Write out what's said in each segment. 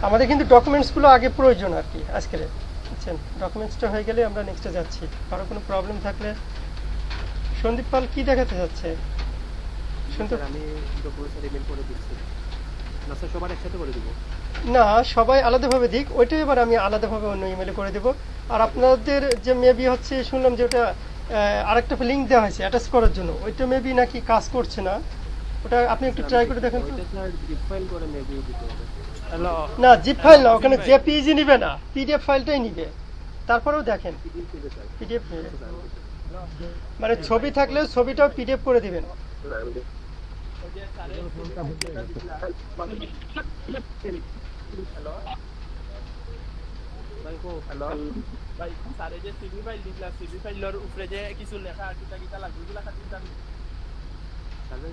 আমাদের কিন্তু ডকুমেন্টসগুলো আগে প্রয়োজন আর কি আজকের, বুঝছেন? ডকুমেন্টসটা হয়ে গেলে আমরা নেক্সটে যাচ্ছি। কারো কোনো প্রবলেম থাকলে। সন্দীপ পাল কি দেখাতে যাচ্ছে? সন্দীপ, আমি ডকুমেন্টস ইমেল করে দিচ্ছি। না স্যার, সবার একসাথে করে দিব। না সবাই আলাদাভাবে দিক, ওইটাই এবার আমি আলাদাভাবে অন্য ইমেলে করে দেবো। আর আপনাদের যে মেবি হচ্ছে শুনলাম যে ওটা আরেকটা লিঙ্ক দেওয়া হয়েছে অ্যাটাচ করার জন্য, ওইটা মেবি নাকি কাজ করছে না। ওটা আপনি একটু ট্রাই করে দেখেন তো। ওইটা স্যার জিপ ফাইল করে মেবি দিতে হবে। হ্যালো। না জিপ ফাইল না, ওখানে জেপিইজি নিবে না, পিডিএফ ফাইলটাই নিবে। তারপরেও দেখেন পিডিএফ দিবে স্যার। পিডিএফ নিবে, আচ্ছা স্যার, মানে ছবি থাকলে ছবিটাও পিডিএফ করে দিবেন। ভাই কো হ্যালো ভাই, স্যারে যে সিভি ফাইল দিছিলা, সিভি ফাইলের উপরে যে কিছু লেখা কিতা কিতা লাগবে ওগুলা খাতির জানি। তাহলে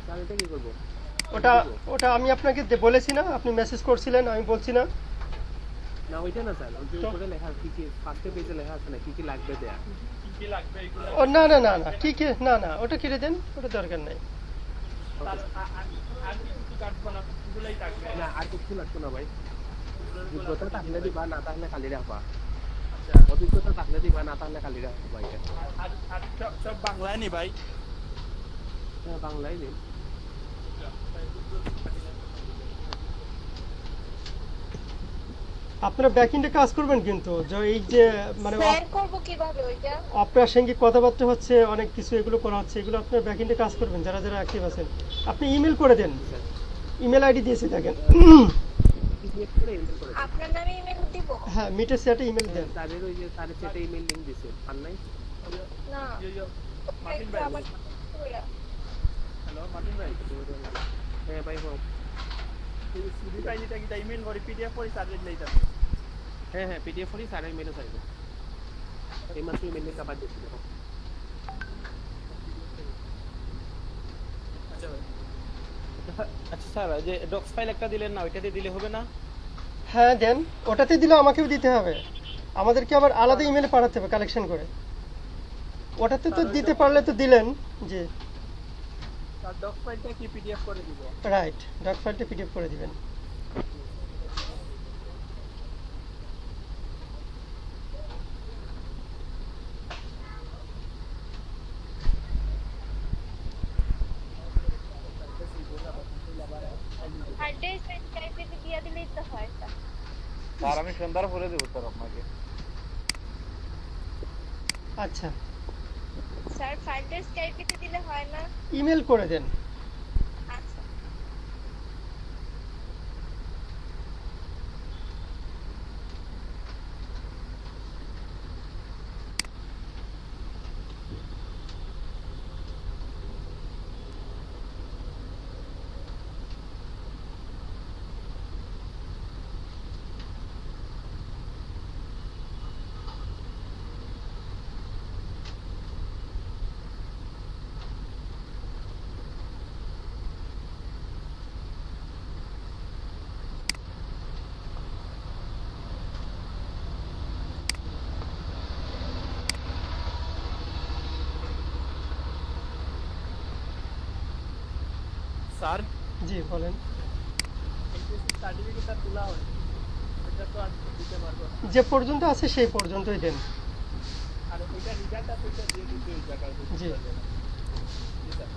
স্যার এটা কি করব? ওটা ওটা আমি আপনাকে বলেছি না, আপনি মেসেজ করছিলেন, আমি বলছি না? না ওইটা না স্যার, ওই যে তো? উপরে লেখা কি কি ফার্স্ট পেজে লেখা আছে না কি কি লাগবে দেয়া। কি কি লাগবে এগুলা। ও না না না না, ঠিক না না, ওটা কেটে দেন, ওটা দরকার নাই। তার আর কিছু কাটবো না, এগুলাই থাকবে। না আর কিছু লাগবে না ভাই। যোগ্যতা থাকলে দিবা, না থাকলে খালি রাখবা। আচ্ছা, অভিজ্ঞতা থাকলে দিবা, না থাকলে খালি রাখবা। এটা আর সব বাংলায় নি ভাই। বাংলায় দিন। আপনারা ব্যাকএন্ডে কাজ করবেন কিন্তু যে এই যে মানে স্যার করব কিভাবে ওইটা? অপ্রাসঙ্গিক কথাবার্তা হচ্ছে, অনেক কিছু এগুলো করা হচ্ছে, এগুলো আপনারা ব্যাকএন্ডে কাজ করবেন যারা যারা অ্যাক্টিভ আছেন। আপনি ইমেল করে দেন, ইমেল আইডি দিয়েছি দেখেন। পিডিএফ করে এন্টার করে দিন। আপনার নামে ইমেল দিব? হ্যাঁ, মিটের চ্যাটে ইমেল দেন। তাদের ওই যে তাদের চ্যাটে ইমেল লিংক দিছে আর নাই। না, ইয়ো মার্টিন একটু ভাই। আমার কইরা। হ্যালো মার্টিন ভাই, হ্যাঁ ভাই হোক। সিভি ফাইলটা কিতা ইমেল করে পিডিএফ করে স্যারের লইতা। হ্যাঁ হ্যাঁ, পিডিএফ করি স্যার ইমেলও চাইবো। এই মাসে ইমেল লিংক আবার দিচ্ছি দেখো। আচ্ছা ভাই। আচ্ছা স্যার, যে ডক্স ফাইল একটা দিলেন না, ওইটাতে দিলে হবে না? হ্যাঁ দেন, ওটাতে দিলে আমাকেও দিতে হবে, আমাদেরকে আবার আলাদা ইমেলে পাঠাতে হবে কালেকশন করে। ওটাতে তো দিতে পারলে তো দিলেন। জি তার ডক ফাইলটা কি পিডিএফ করে দিব? রাইট, ডক ফাইলটা পিডিএফ করে দিবেন। হার্ড ডিস্ক টাইপে দিয়া দিলেই তো হয় স্যার। স্যার আমি সন্ধ্যার পরে দেবো স্যার আপনাকে। আচ্ছা, স্যার ফাইল ডিস্ক টাইপে দিলে হয় না? ইমেল করে দেন। আচ্ছা, স্যার জি বলেন। এইচএসসি সার্টিফিকেটটা তোলা হয়, এটা তো আর দিতে পারবো না। যে পর্যন্ত আছে সেই পর্যন্তই দেন। আর ওইটা রিজাল্টটা তো দিয়ে দিতে ওই জায়গায় জি। জি স্যার।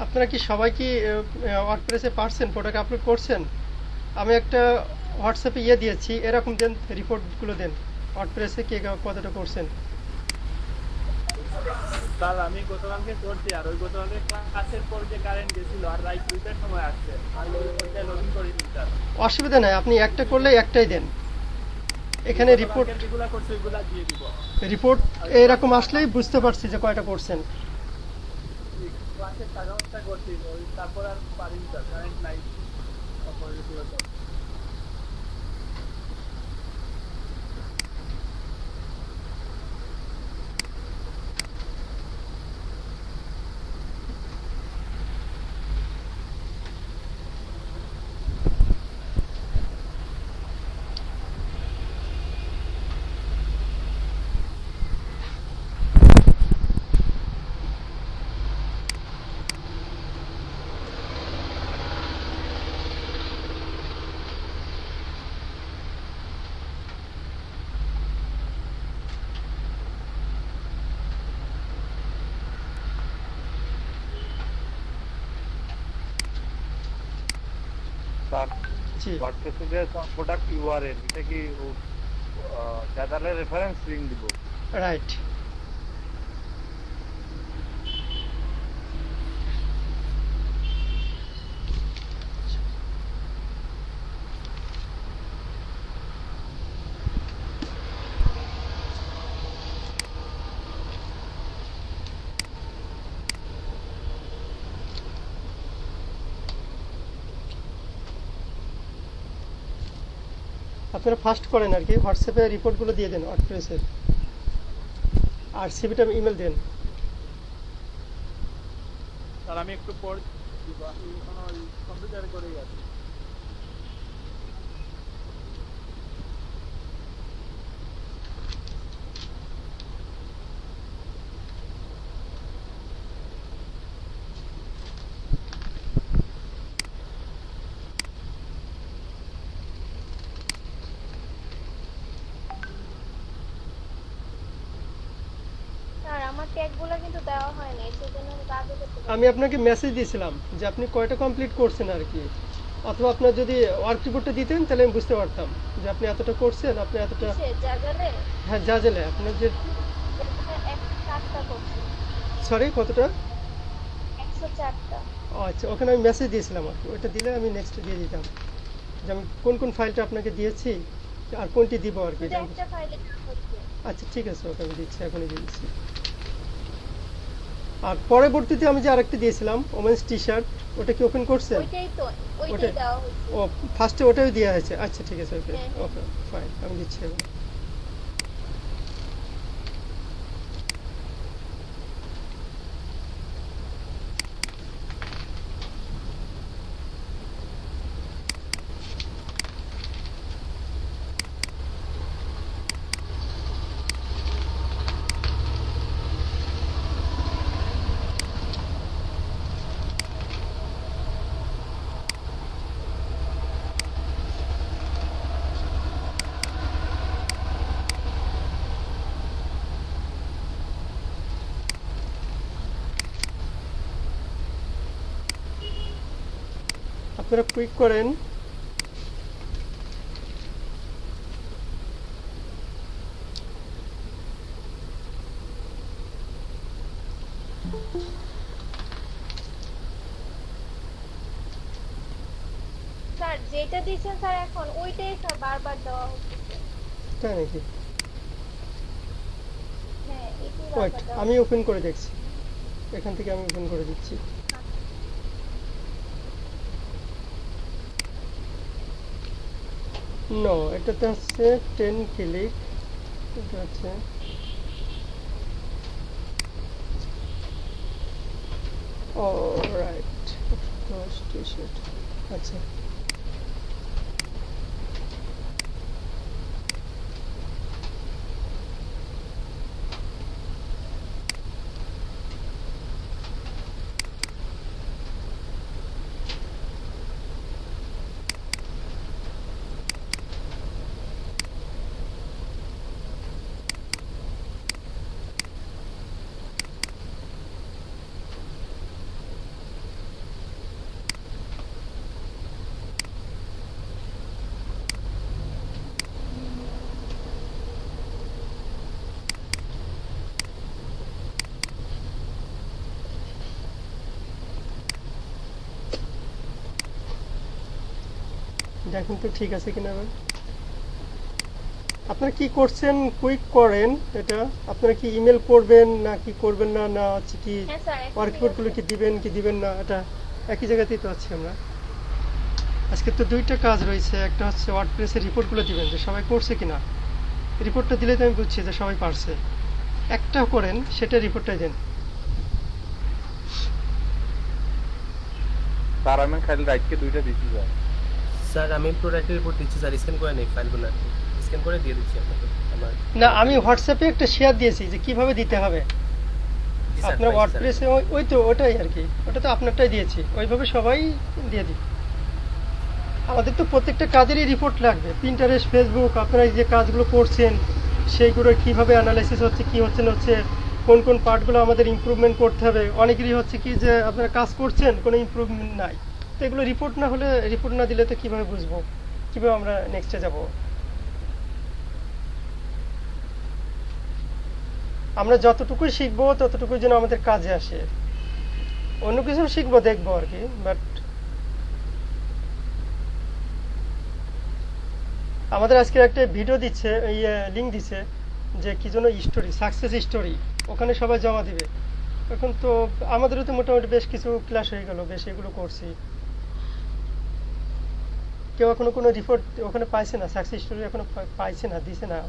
আপনারা কি সবাই কি ওয়ার্ডপ্রেসে পারছেন, প্রোডাক্ট আপলোড করছেন? আমি একটা হোয়াটসঅ্যাপে ইয়ে দিয়েছি, এরকম দেন, রিপোর্টগুলো দেন ওয়ার্ডপ্রেসে কে কতটা করছেন। স্যার আমি গতকালকে করছি, আর ওই গতকালকে ক্লাসের পর যে কারেন্ট গেছিল আর রাইট 2টার সময় আসছে, আর ওইটা লগইন করিনি স্যার। অসুবিধা নাই, আপনি একটা করলে একটাই দেন। এখানে রিপোর্ট গতকালকে যেগুলা করছে ওইগুলা দিয়ে দিব। রিপোর্ট এরকম আসলেই বুঝতে পারছি যে কয়টা করছেন। ক্লাসের টাকা করছি, ওই তারপর আর পারিনি স্যার, কারেন্ট নাই। তারপরে ছিল স্যার। স্যার জি ওয়ার্ডপ্রেসে যে প্রোডাক্ট ইউআরএল এটা কি দাদালের রেফারেন্স লিংক দিব? রাইট। আপনারা ফার্স্ট করেন আর কি, হোয়াটসঅ্যাপে রিপোর্টগুলো দিয়ে দেন ওয়ার্ডপ্রেসের, আর সিভিটা ইমেল দেন। স্যার আমি একটু পর দিব, আমি এখন ওই কম্পিউটারে করেই আছি। স্যার আমার ট্যাগগুলো কিন্তু দেওয়া হয় নাই, সেজন্য আমি কাজও করতে পারি আমি আপনাকে মেসেজ দিয়েছিলাম যে আপনি কয়টা কমপ্লিট করছেন আর কি, অথবা আপনার যদি ওয়ার্ক রিপোর্টটা দিতেন তাহলে আমি বুঝতে পারতাম যে আপনি এতটা করছেন, আপনি এতটা। কিসে জাগালে হ্যাঁ যা জেলে আপনার যে, 104টা করছি, সরি কতটা? 104টা। ও আচ্ছা, ওখানে আমি মেসেজ দিয়েছিলাম আর কি, ওইটা দিলে আমি নেক্সট দিয়ে দিতাম যে আমি কোন কোন ফাইলটা আপনাকে দিয়েছি আর কোনটি দিব আর কি। শুধু একটা ফাইলে হচ্ছে। আচ্ছা ঠিক আছে, ওকে আমি দিচ্ছি, এখনই দিয়ে দিচ্ছি। আর পরবর্তীতে আমি যে আরেকটা দিয়েছিলাম ওমেন্স টি শার্ট, ওটা কি ওপেন করছেন? ওইটাই তো, ওইটাই ওটাই? দেওয়া হচ্ছে। ও ফার্স্টে ওটাই দেওয়া হয়েছে, আচ্ছা ঠিক আছে, ওকে হ্যাঁ। ওকে ফাইন, আমি দিচ্ছি এখন। আপনারা কুইক করেন। স্যার যেটা দিয়েছেন স্যার এখন ওইটাই স্যার বারবার দেওয়া হচ্ছে। তাই নাকি? হ্যাঁ এটাই ওয়েট, বারবার দেওয়া আমি ওপেন করে দেখছি, এখান থেকে আমি ওপেন করে দিচ্ছি। নো, এটাতে হচ্ছে 10 ক্লিক, এটা হচ্ছে অলরাইট 10 টি শার্ট। আচ্ছা দেখুন তো ঠিক আছে কিনা। এবার আপনারা কি করছেন, কুইক করেন এটা। আপনারা কি ইমেল করবেন না কি করবেন না, না হচ্ছে কি হ্যাঁ স্যার এখন ওয়ার্ক রিপোর্টগুলো কি দিবেন কি দিবেন না, এটা একই জায়গাতেই তো আছি আমরা। আজকে তো দুইটা কাজ রয়েছে, একটা হচ্ছে ওয়ার্ডপ্রেসের রিপোর্টগুলো দিবেন যে সবাই করছে কিনা, রিপোর্টটা দিলে তো আমি বুঝছি যে সবাই পারছে। একটা করেন, সেটা রিপোর্টটাই দেন। স্যার আমি খালি রাইটকে দুইটা দিছি স্যার। স্যার আমি প্রোডাক্টের রিপোর্ট দিচ্ছি স্যার, স্ক্যান করে নেই ফাইলগুলো, স্ক্যান করে দিয়ে দিচ্ছি আপনাকে আমার। না, আমি হোয়াটসঅ্যাপে একটা শেয়ার দিয়েছি যে কিভাবে দিতে হবে। জি স্যার, আপনার পাইছি ওয়ার্ডপ্রেসে ওই তো ওটাই আর কি, ওটা তো আপনারটাই দিয়েছি, ওইভাবে সবাই দিয়ে দিই। আমাদের তো প্রত্যেকটা কাজেরই রিপোর্ট লাগবে, পিন্টারেস্ট, ফেসবুক, আপনারা এই যে কাজগুলো করছেন সেইগুলো কিভাবে অ্যানালাইসিস হচ্ছে, কি হচ্ছে না হচ্ছে, কোন কোন পার্টগুলো আমাদের ইমপ্রুভমেন্ট করতে হবে। অনেকেরই হচ্ছে কি যে আপনারা কাজ করছেন কোনো ইমপ্রুভমেন্ট নাই, তো এগুলো রিপোর্ট না হলে, রিপোর্ট না দিলে তো কিভাবে বুঝবো, কিভাবে আমরা নেক্সটে যাব? আমরা যতটুকুই শিখবো ততটুকুই যেন আমাদের কাজে আসে। অন্য কিছু শিখবো, দেখবো আর কি, বাট আমাদের আজকে একটা ভিডিও দিচ্ছে, এই লিঙ্ক দিচ্ছে যে কি যেন স্টোরি, সাকসেস স্টোরি, ওখানে সবাই জমা দিবে। এখন তো আমাদেরও তো মোটামুটি বেশ কিছু ক্লাস হয়ে গেল, বেশ এগুলো করছি। কেউ এখনো কোনো রিপোর্ট ওখানে পাইছে না, সাকসেস স্টোরি এখনো পাইছে না, দিছে না।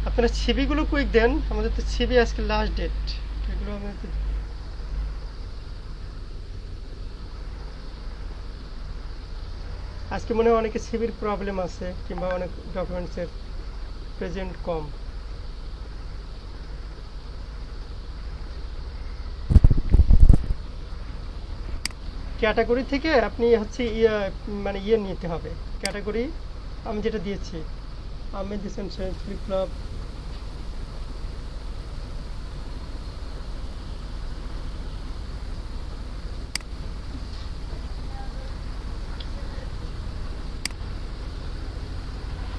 আপনারা ছিবিগুলো কুইক দেন, আমাদের তো ছিবি আজকে লাস্ট ডেট, এগুলো আমাদের আজকে মনে হয় অনেকে সিভির প্রবলেম আছে, কিংবা অনেক ডকুমেন্টসের প্রেজেন্ট কম। ক্যাটাগরি থেকে আপনি হচ্ছে মানে নিতে হবে ক্যাটাগরি। আমি যেটা দিয়েছি, আহমেদ হোসেন বিপ্লব,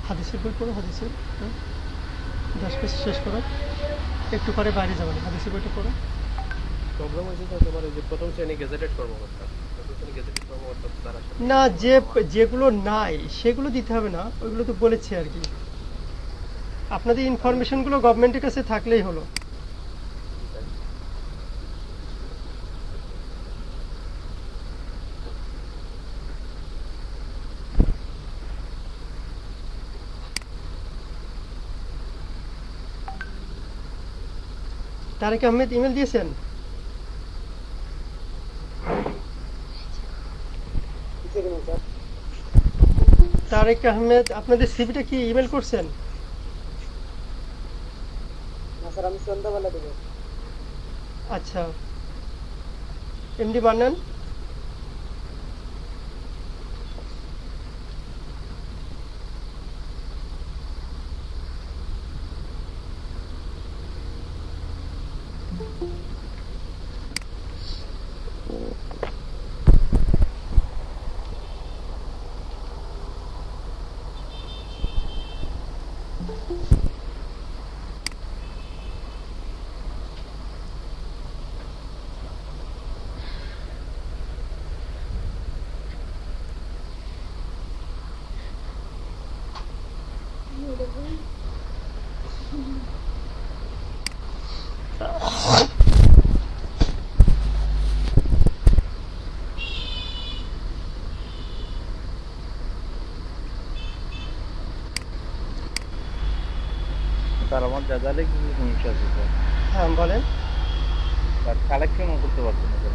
হাদিসের বই পড়ো, হাদিসের 10 পেজ শেষ করো, একটু পরে বাইরে যাবেন, হাদিসের বইটা পড়ো। প্রবলেম হয়েছে তো তোমার ওই যে প্রথম শ্রেণী গেজেটেড কর্মকর্তা, প্রথম শ্রেণী গেজেটেড কর্মকর্তা তারা না, যেগুলো নাই সেগুলো দিতে হবে না, ওইগুলো তো বলেছি আর কি। আপনাদের ইনফরমেশনগুলো গভর্নমেন্টের কাছে থাকলেই হলো। তারেক আহমেদ ইমেল দিয়েছেন? তারেক আহমেদ আপনাদের সিভিটা কি ইমেল করছেন? আচ্ছা, এমডি মান্নান? স্যার আমার জাজালে কি সমস্যা আছে স্যার? হ্যাঁ বলেন। স্যার কালেকশনও করতে পারছেন না স্যার।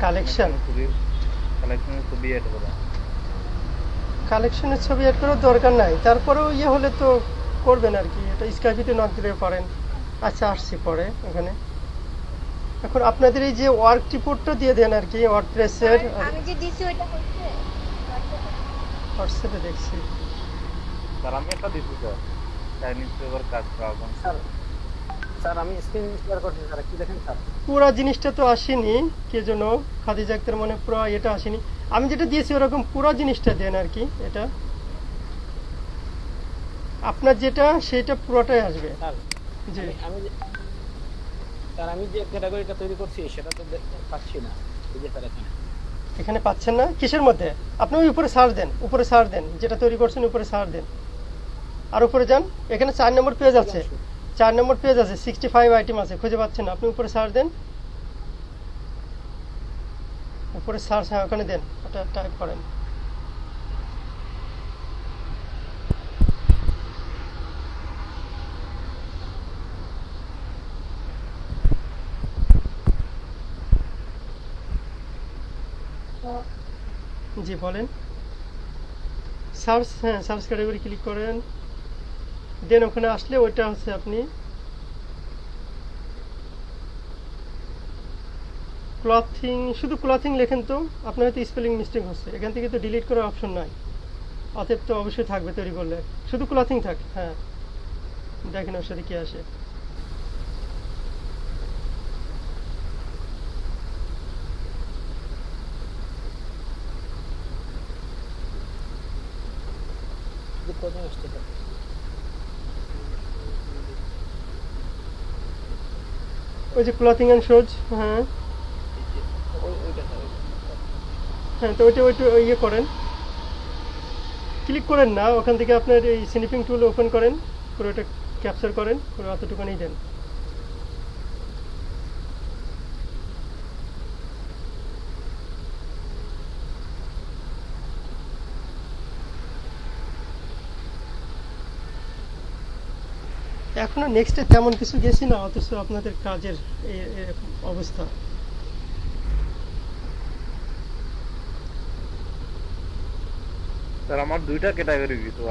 কালেকশন, কালেকশনের ছবি অ্যাড করা। কালেকশনের ছবি অ্যাড করার দরকার নাই, তারপরেও হলে তো করবেন আর কি, এটা স্কাইপিতে নক দিলে পারেন। আচ্ছা, আসছি পরে ওখানে। এখন আপনাদের এই যে ওয়ার্ক রিপোর্টটা দিয়ে দেন আর কি, ওয়ার্ডপ্রেসের। আমি যে দিছি ওইটা হচ্ছে হোয়াটসঅ্যাপে দেখছি। স্যার আমি একটা দিচ্ছি স্যার, চাইনিজ পেপার কাজ ড্রাগন। স্যার আমি স্ক্রিন শেয়ার করছি স্যার, কি দেখেন স্যার? পুরা জিনিসটা তো আসেনি, কে যেন খাদিজা আক্তার মনে পুরো এটা আসেনি। আমি যেটা দিয়েছি ওরকম পুরো জিনিসটা দেন আর কি। এটা আপনার যেটা সেটা পুরোটাই আসবে। স্যার জি, স্যার আমি যে ক্যাটাগরিটা তৈরি করছি সেটা তো পাচ্ছি না, এই যে স্যার এখানে পাচ্ছেন না কিসের মধ্যে? আপনি ওই উপরে সার্চ দেন, উপরে সার্চ দেন, যেটা তৈরি করছেন উপরে সার্চ দেন, আর উপরে যান। এখানে 4 নম্বর পেজ আছে, 4 নম্বর পেজ আছে, 65 আইটেম আছে, খুঁজে পাচ্ছেন না, আপনি উপরে সার্চ দেন, উপরে সার্চ, হ্যাঁ ওখানে দেন, ওটা টাইপ করেন। জি বলেন। সার্চ, হ্যাঁ সার্চ ক্যাটাগরি ক্লিক করেন, দেন ওখানে আসলে ওইটা হচ্ছে আপনি ক্লথিং, শুধু ক্লথিং লেখেন তো আপনার হয়তো স্পেলিং মিস্টেক হচ্ছে, এখান থেকে তো ডিলিট করার অপশন নাই, অতএব তো অবশ্যই থাকবে তৈরি করলে, শুধু ক্লথিং থাক। হ্যাঁ দেখেন ওর সাথে কি আসে। কোথায় আসছে এটা? ওই যে ক্লথিং অ্যান্ড শোজ, হ্যাঁ এই যে ওইটা স্যার, হ্যাঁ, তো ওইটা ওইটা ইয়ে করেন, ক্লিক করেন না, ওখান থেকে আপনার এই স্নিপিং টুল ওপেন করেন, করে ওটা ক্যাপচার করেন, করে অতটুকুনি দেন। এখনো নেক্সটে তেমন কিছু গেছি না, অথচ আপনাদের কাজের এরকম অবস্থা। স্যার আমার দুইটা ক্যাটাগরি গেছে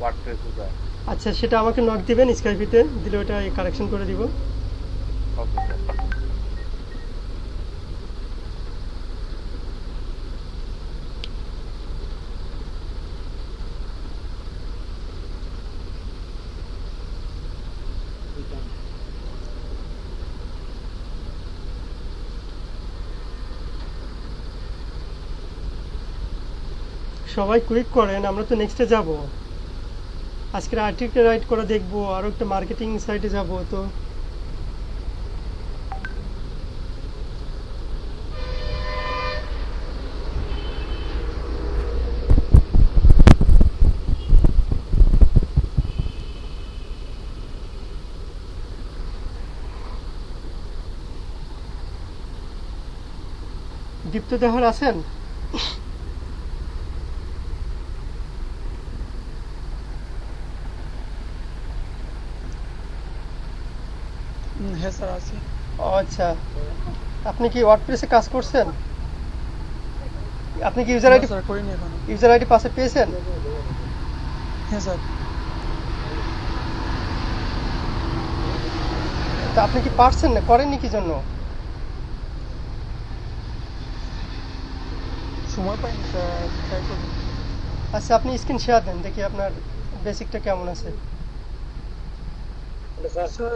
ওয়ার্ডপ্রেস ওটা। আচ্ছা, সেটা আমাকে নক দিবেন স্কাইপিতে, দিলে ওটা কারেকশন করে দিব। Okay sir. ওইটা সবাই কুইক করেন, আমরা তো নেক্সটে যাব। আজকের আর্টিকেল রাইট করে দেখবো, আরও একটা মার্কেটিং সাইটে যাব। তো দীপ্ত দেহার আছেন? হ্যাঁ স্যার আছে। ও আচ্ছা, আপনি কি ওয়ার্ডপ্রেসে কাজ করছেন? আপনি কি ইউজার আইডি স্যার করিনি এখনো। পাসওয়ার্ড পেয়েছেন? হ্যাঁ স্যার। তা আপনি কি পারছেন না, করেননি কি জন্য? সময় পাইনি স্যার, ট্রাই করবো। আচ্ছা, আপনি স্ক্রিন শেয়ার দেন, দেখি আপনার বেসিকটা কেমন আছে। স্যার স্যার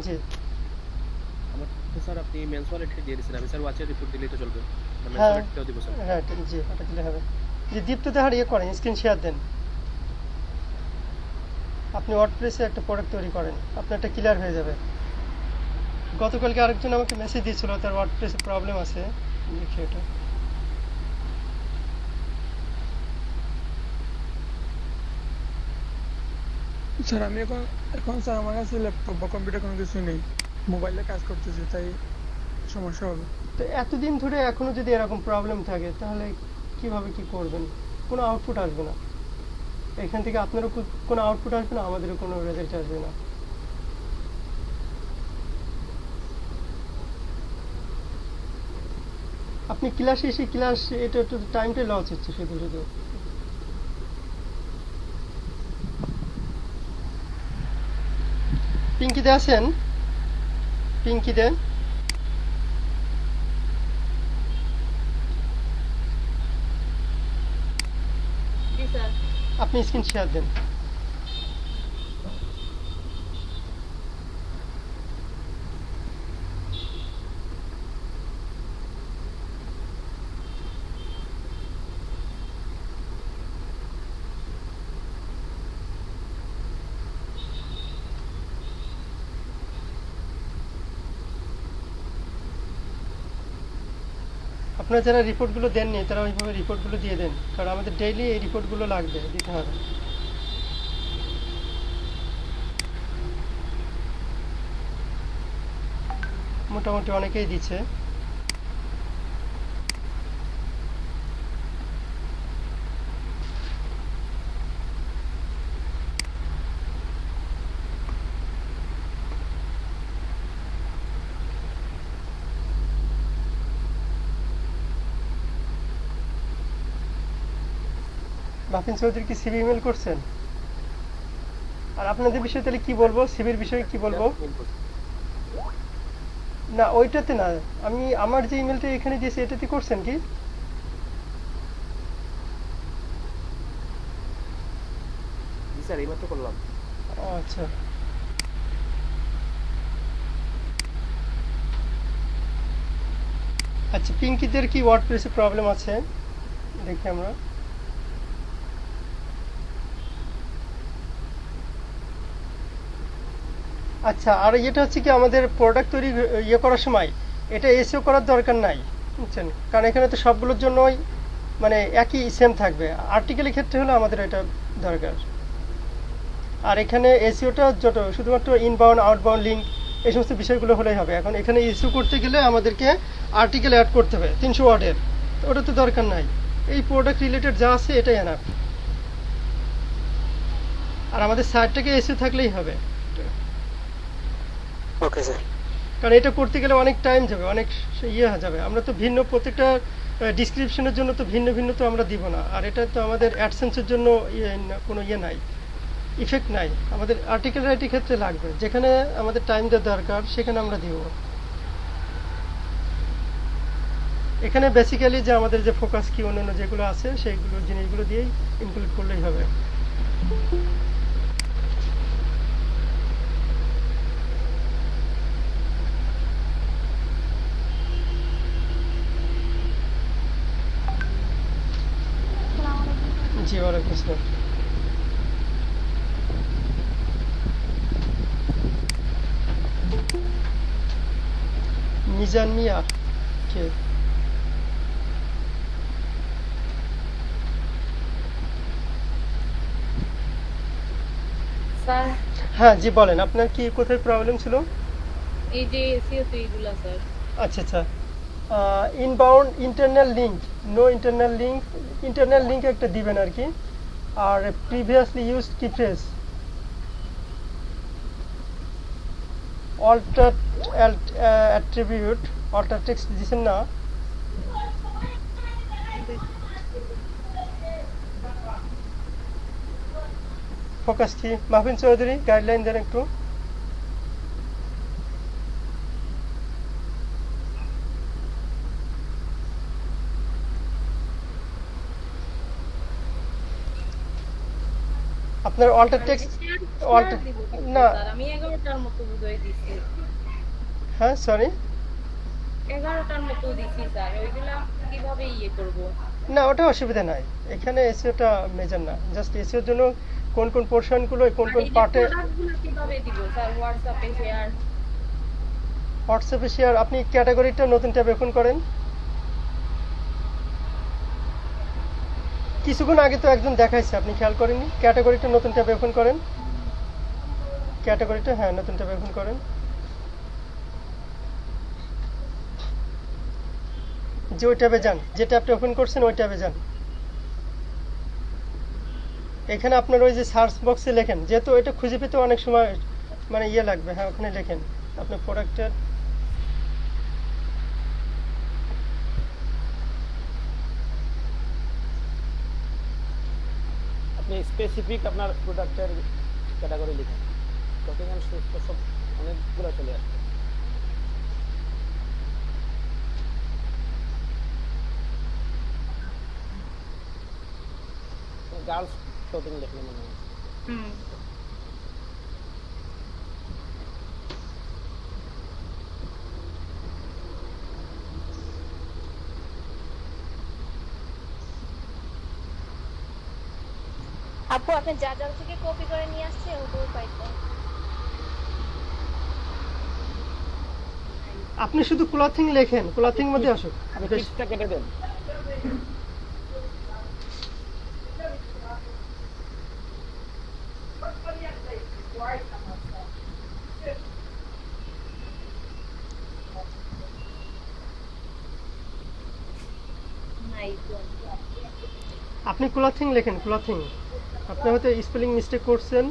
জি, আমার তো স্যার আপনি মেন্স ওয়ালেটে দিয়ে দিয়েছেন, আমি স্যার ওয়াচের রিপোর্ট দিলেই তো চলবে, না মেন্স হ্যাঁ ওয়ালেটটাও দিব স্যার? হ্যাঁ, জি, ওটা দিলে হবে। যে দীপ্ত দেহার ইয়ে করেন, স্ক্রিন শেয়ার দেন। আপনি ওয়ার্ডপ্রেসে একটা প্রোডাক্ট তৈরি করেন, আপনার একটা ক্লিয়ার হয়ে যাবে। গতকালকে আরেকজন আমাকে মেসেজ দিয়েছিল, তার ওয়ার্ডপ্রেসে প্রবলেম আছে, দেখি এটা। স্যার আমি এখন স্যার আমার কাছে ল্যাপটপ বা কম্পিউটার কোনো কিছু নেই, মোবাইলে কাজ করতেছি, তাই সমস্যা হবে। তো এতদিন ধরে এখনো যদি এরকম প্রবলেম থাকে, তাহলে কিভাবে কি করবেন? কোনো আউটপুট আসবে না এখান থেকে, আপনারও কোনো আউটপুট আসবে না, আমাদেরও কোনো রেজাল্ট আসবে না। আপনি ক্লাসে এসে এটা একটু টাইমটা লস হচ্ছে শুধু শুধু। পিঙ্কিতে আছেন? পিঙ্কিতে জি স্যার। আপনি স্ক্রিন শেয়ার দেন। আপনারা যারা রিপোর্টগুলো দেননি, তারা ওইভাবে রিপোর্টগুলো দিয়ে দেন, কারণ আমাদের ডেইলি এই রিপোর্টগুলো লাগবে, দিতে হবে। মোটামুটি অনেকেই দিচ্ছে। মাফিন চৌধুরী কি সিভি ইমেল করছেন? আর আপনাদের বিষয়ে তাহলে কি বলবো, সিভির বিষয়ে কি বলবো? না, ওইটাতে না, আমি আমার যে ইমেলটা এখানে দিয়েছি এটাতে করছেন কি? জি স্যার, এইমাত্র করলাম। ও আচ্ছা, আচ্ছা, পিঙ্কিদের কি ওয়ার্ডপ্রেসে প্রবলেম আছে দেখি আমরা। আচ্ছা, আর এটা হচ্ছে কি আমাদের প্রোডাক্ট তৈরি ইয়ে করার সময় এটা এসইও করার দরকার নাই, বুঝছেন, কারণ এখানে তো সবগুলোর জন্যই মানে একই সেম থাকবে। আর্টিকেলের ক্ষেত্রে হলে আমাদের এটা দরকার। আর এখানে এসইওটা যত শুধুমাত্র ইনবাউন্ড আউটবাউন্ড লিঙ্ক এই সমস্ত বিষয়গুলো হলেই হবে। এখন এখানে ইস্যু করতে গেলে আমাদেরকে আর্টিকেল অ্যাড করতে হবে 300 ওয়ার্ডের, ওটা তো দরকার নাই। এই প্রোডাক্ট রিলেটেড যা আছে এটাই এনাফ। আর আমাদের সাইটটাকে এসইও থাকলেই হবে, ওকে স্যার। কারণ এটা করতে গেলে অনেক টাইম যাবে, অনেক ইয়ে যাবে। আমরা তো ভিন্ন প্রত্যেকটা ডিসক্রিপশনের জন্য তো ভিন্ন ভিন্ন তো আমরা দিব না। আর এটা তো আমাদের অ্যাডসেন্সের জন্য কোনো ইয়ে নাই, ইফেক্ট নাই। আমাদের আর্টিকেল রাইটিং ক্ষেত্রে লাগবে, যেখানে আমাদের টাইম দেওয়ার দরকার সেখানে আমরা দিব। এখানে বেসিক্যালি যে আমাদের যে ফোকাস কি অন্যান্য যেগুলো আছে সেইগুলো জিনিসগুলো দিয়েই ইনক্লুড করলেই হবে। জি, ওয়ালাইকুম আসসালাম। মিজান মিয়া কে? স্যার হ্যাঁ জি, বলেন আপনার কি কোথায় প্রবলেম ছিল? এই যে এসিও তো এইগুলা স্যার। আচ্ছা আচ্ছা, inbound internal link, no internal link, internal link একটা দিবেন আর কি। আর প্রিভিয়াসলি ইউজড কি phrase, alter attribute, alter text দিছেন না? ফোকাস কি? মাহফিন চৌধুরী গাইডলাইন দেন একটু। আপনার অল্টার টেক্সট অল্টার না, স্যার আমি 11টার মতো বুঝাই দিছি। হ্যাঁ সরি, 11টার মতো দিছি স্যার, ওইগুলা কিভাবে ইয়ে করব? না ওটা অসুবিধা নাই। এখানে এসইওটা মেজর না, জাস্ট এসইওর জন্য কোন কোন পোর্শনগুলো কোন কোন পার্টে প্রোডাক্টগুলো কিভাবে দিব স্যার? হোয়াটসঅ্যাপে শেয়ার? হোয়াটসঅ্যাপে শেয়ার, আপনি ক্যাটাগরিটা নতুন ট্যাবে ওপেন করেন। কিছুক্ষণ আগে তো একজন দেখাইছে, আপনি খেয়াল করেননি? ক্যাটাগরিটা নতুন ট্যাবে ওপেন করেন, ক্যাটাগরিটা হ্যাঁ নতুন ট্যাবে ওপেন করেন। যে ওই ট্যাবে যান, যে ট্যাবটা ওপেন করছেন ওই ট্যাবে যান। এখানে আপনার ওই যে সার্চ বক্সে লেখেন, যেহেতু এটা খুঁজে পেতে অনেক সময় মানে ইয়ে লাগবে, হ্যাঁ ওখানে লেখেন আপনার প্রোডাক্টের। আপনি স্পেসিফিক আপনার প্রোডাক্টের ক্যাটাগরি লিখেন, টকিং এন্ড সুজ তো সব অনেকগুলো চলে আসবে। গার্লস ক্লোথিং লিখলে মনে হয়। হুম। আপু আপনি জাজাল থেকে কপি করে নিয়ে আসছে ওটাও পাইতে। আপনি শুধু ক্লথিং লেখেন, ক্লথিং মধ্যে আসুক। আপনি টিপসটা কেটে দেন। নাই তো। আপনি ক্লথিং লেখেন, ক্লথিং। আপনি হয়তো স্পেলিং মিস্টেক করছেন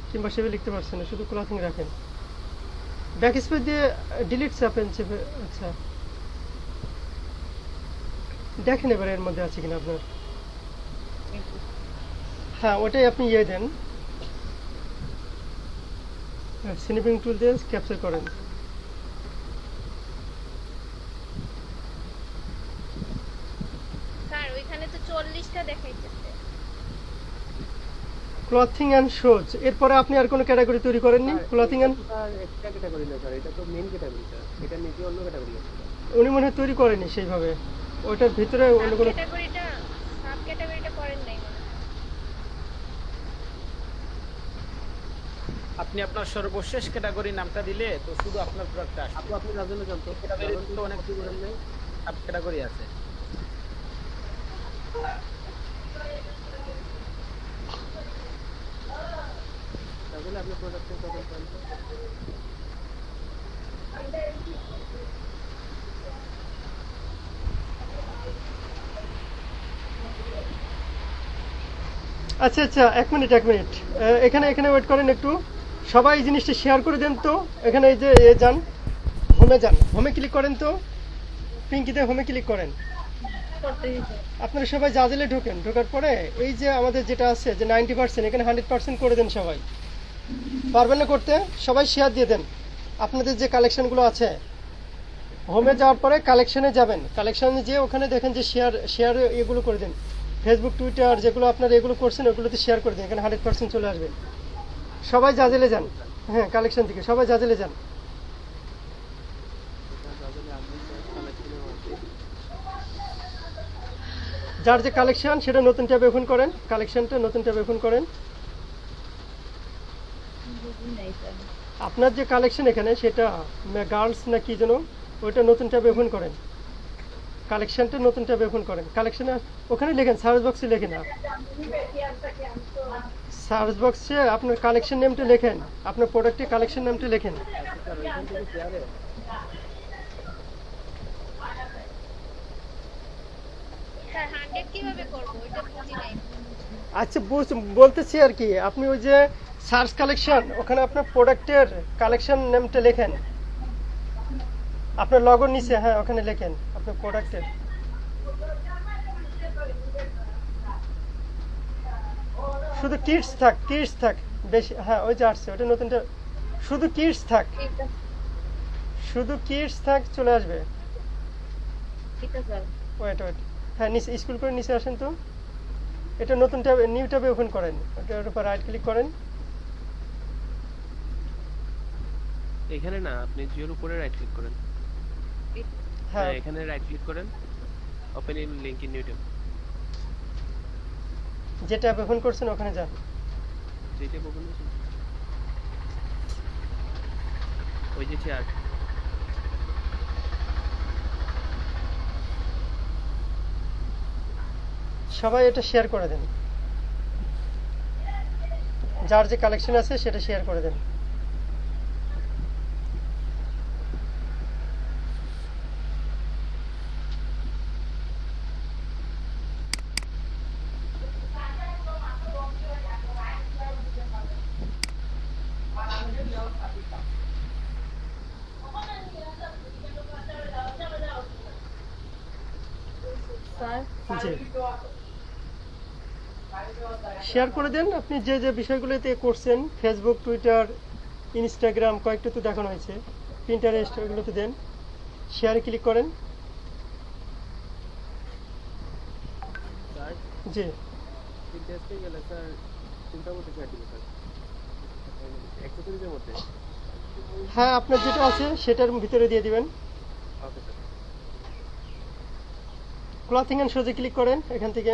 কিংবা সেভাবে লিখতে পারছেন না, শুধু ক্লথিং রাখেন। ব্যাক স্পেস দিয়ে ডিলিট চাপেন চেপে। আচ্ছা দেখেন এবার এর মধ্যে আছে কিনা আপনার। হ্যাঁ ওটাই আপনি ইয়ে দেন, স্ন্যাপিং টুল দিয়ে ক্যাপচার করেন। স্যার ওইখানে তো 40টা দেখাইতেছে। ক্লথিং অ্যান্ড শোজ, এরপরে আপনি আর কোনো ক্যাটাগরি তৈরি করেননি? ক্লথিং অ্যান্ড একটা ক্যাটাগরি না স্যার, এটা তো মেইন ক্যাটাগরি স্যার, এটা নিচে অন্য ক্যাটাগরি আছে। উনি মনে হয় তৈরি করেনি সেইভাবে, ওইটার ভিতরে অন্য কোনো সাব ক্যাটাগরিটা করেন নাই মনে হয়। আপনি আপনার সর্বশেষ ক্যাটাগরি নামটা দিলে তো শুধু আপনার প্রোডাক্টটা আসবে। আপু আপনি রাজনে জানতো ক্যাটাগরি তো অনেক কপি করেন নাই, সাব ক্যাটাগরি আছে। তাহলে আপনি প্রোডাক্টের কথা বলেন। আচ্ছা আচ্ছা, এক মিনিট এখানে এখানে ওয়েট করেন একটু, সবাই এই জিনিসটা শেয়ার করে দেন তো। এখানে এই যে যান, হোমে ক্লিক করেন তো, পিঙ্কিতে হোমে ক্লিক করেন। আপনারা সবাই জাজেলে ঢোকার পরে এই যে আমাদের যেটা আছে যে 90%, এখানে 100% করে দেন সবাই। পারবেন না করতে? সবাই শেয়ার দিয়ে দেন আপনাদের যে কালেকশনগুলো আছে। হোমে যাওয়ার পরে কালেকশনে যাবেন, কালেকশনে যেয়ে ওখানে দেখেন যে শেয়ার এগুলো করে দেন। ফেসবুক, টুইটার যেগুলো আপনারা এগুলো করছেন ওগুলোতে শেয়ার করে দিন, এখানে 100% চলে আসবে। সবাই জাজেলে যান, হ্যাঁ কালেকশন থেকে সবাই জাজেলে যান। যার যে কালেকশন সেটা নতুন ট্যাবে ওপেন করেন, কালেকশনটা নতুন ট্যাবে ওপেন করেন। আপনার যে কালেকশন এখানে সেটা গার্লস না কি যেন, ওইটা নতুন ট্যাবে ওপেন করেন, কালেকশনটা নতুন ট্যাবে ওপেন করেন। কালেকশনে ওখানে লেখেন, সার্চ বক্সে লেখেন, সার্চ বক্সে আপনার কালেকশন নেমটা লেখেন, আপনার প্রোডাক্টের কালেকশন নামটা লেখেন। স্যার 100 কিভাবে করব এটা বুঝি নাই। আচ্ছা বলতেছি আর কি, আপনি ওই যে সার্চ কালেকশন, ওখানে আপনার প্রোডাক্টের কালেকশন নেমটা লেখেন, আপনার লগোর নিচে, হ্যাঁ ওখানে লেখেন আপনার প্রোডাক্টের। শুধু কিডস থাক বেশি, হ্যাঁ ওই যে আসছে ওটা নতুনটা, শুধু কিডস থাক চলে আসবে। ঠিক আছে স্যার। ওয়েট হ্যাঁ নিচে স্কুল করে নিচে আসেন তো, এটা নতুন ট্যাবে, নিউ ট্যাবে ওপেন করেন, ওটার উপর রাইট ক্লিক করেন। এখানে না, আপনি জিওর উপরে রাইট ক্লিক করেন। হ্যাঁ এখানে রাইট ক্লিক করেন, open in link in new tab. যে ট্যাব ওপেন করছেন ওখানে যান। যেটা ওপেন হয়েছে ওই যে চেয়ার, সবাই এটা শেয়ার করে দেন, যার যে কালেকশন আছে সেটা শেয়ার করে দেন। স্যার জি শেয়ার করে দেন। আপনি যে যে বিষয়গুলোতে করছেন, ফেসবুক, টুইটার, ইনস্টাগ্রাম, কয়েকটা তো দেখানো হয়েছে, পিন্টারেস্ট, ওইগুলোতে দেন, শেয়ারে ক্লিক করেন। স্যার জি টেস্টে গেলে স্যার কোনটার মধ্যে শেয়ার দিবে স্যার? অ্যাক্সেসরিজের মধ্যে? হ্যাঁ আপনার যেটা আছে সেটার ভিতরে দিয়ে দিবেন। Okay sir. Clothing and shoes click করেন, এখান থেকে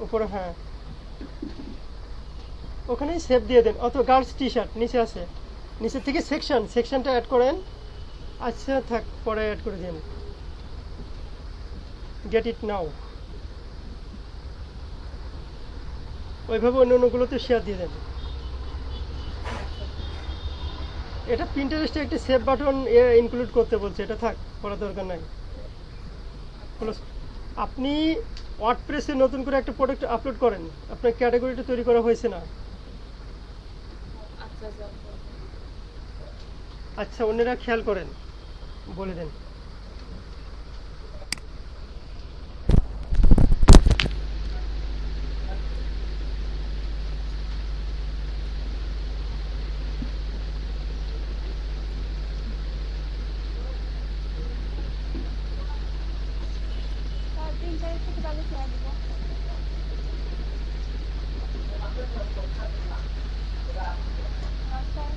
উপরে, হ্যাঁ ওখানেই সেভ দিয়ে দেন। অথবা গার্লস টি শার্ট নিচে আছে, নিচের থেকে সেকশনটা অ্যাড করেন। আচ্ছা থাক, পরে অ্যাড করে দিন, গেট ইট নাও। ওইভাবে অন্য অন্যগুলোতে শেয়ার দিয়ে দেন। এটা পিন্টারেস্টে একটা সেভ বাটন ইনক্লুড করতে বলছে, এটা থাক, করার দরকার নাই। আপনি ওয়ার্ডপ্রেসে নতুন করে একটা প্রোডাক্ট আপলোড করেন, আপনার ক্যাটাগরিটা তৈরি করা হয়েছে না। আচ্ছা স্যার। আচ্ছা অন্যরা খেয়াল করেন, বলে দেন। স্যার 3 তারিখ থেকে তাহলে শেয়ার দিব। স্যার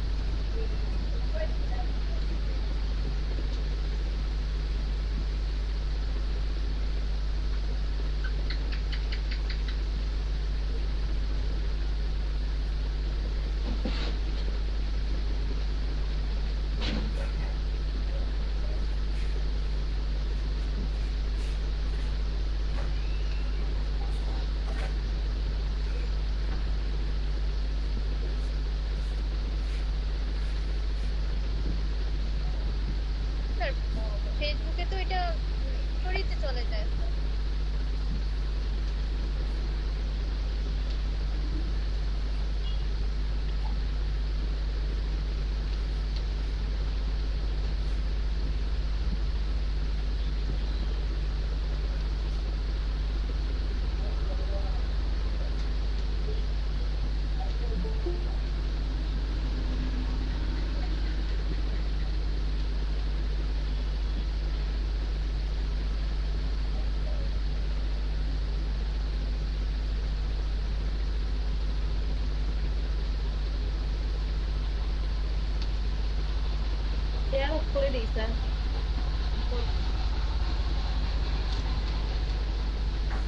করে দিই স্যার।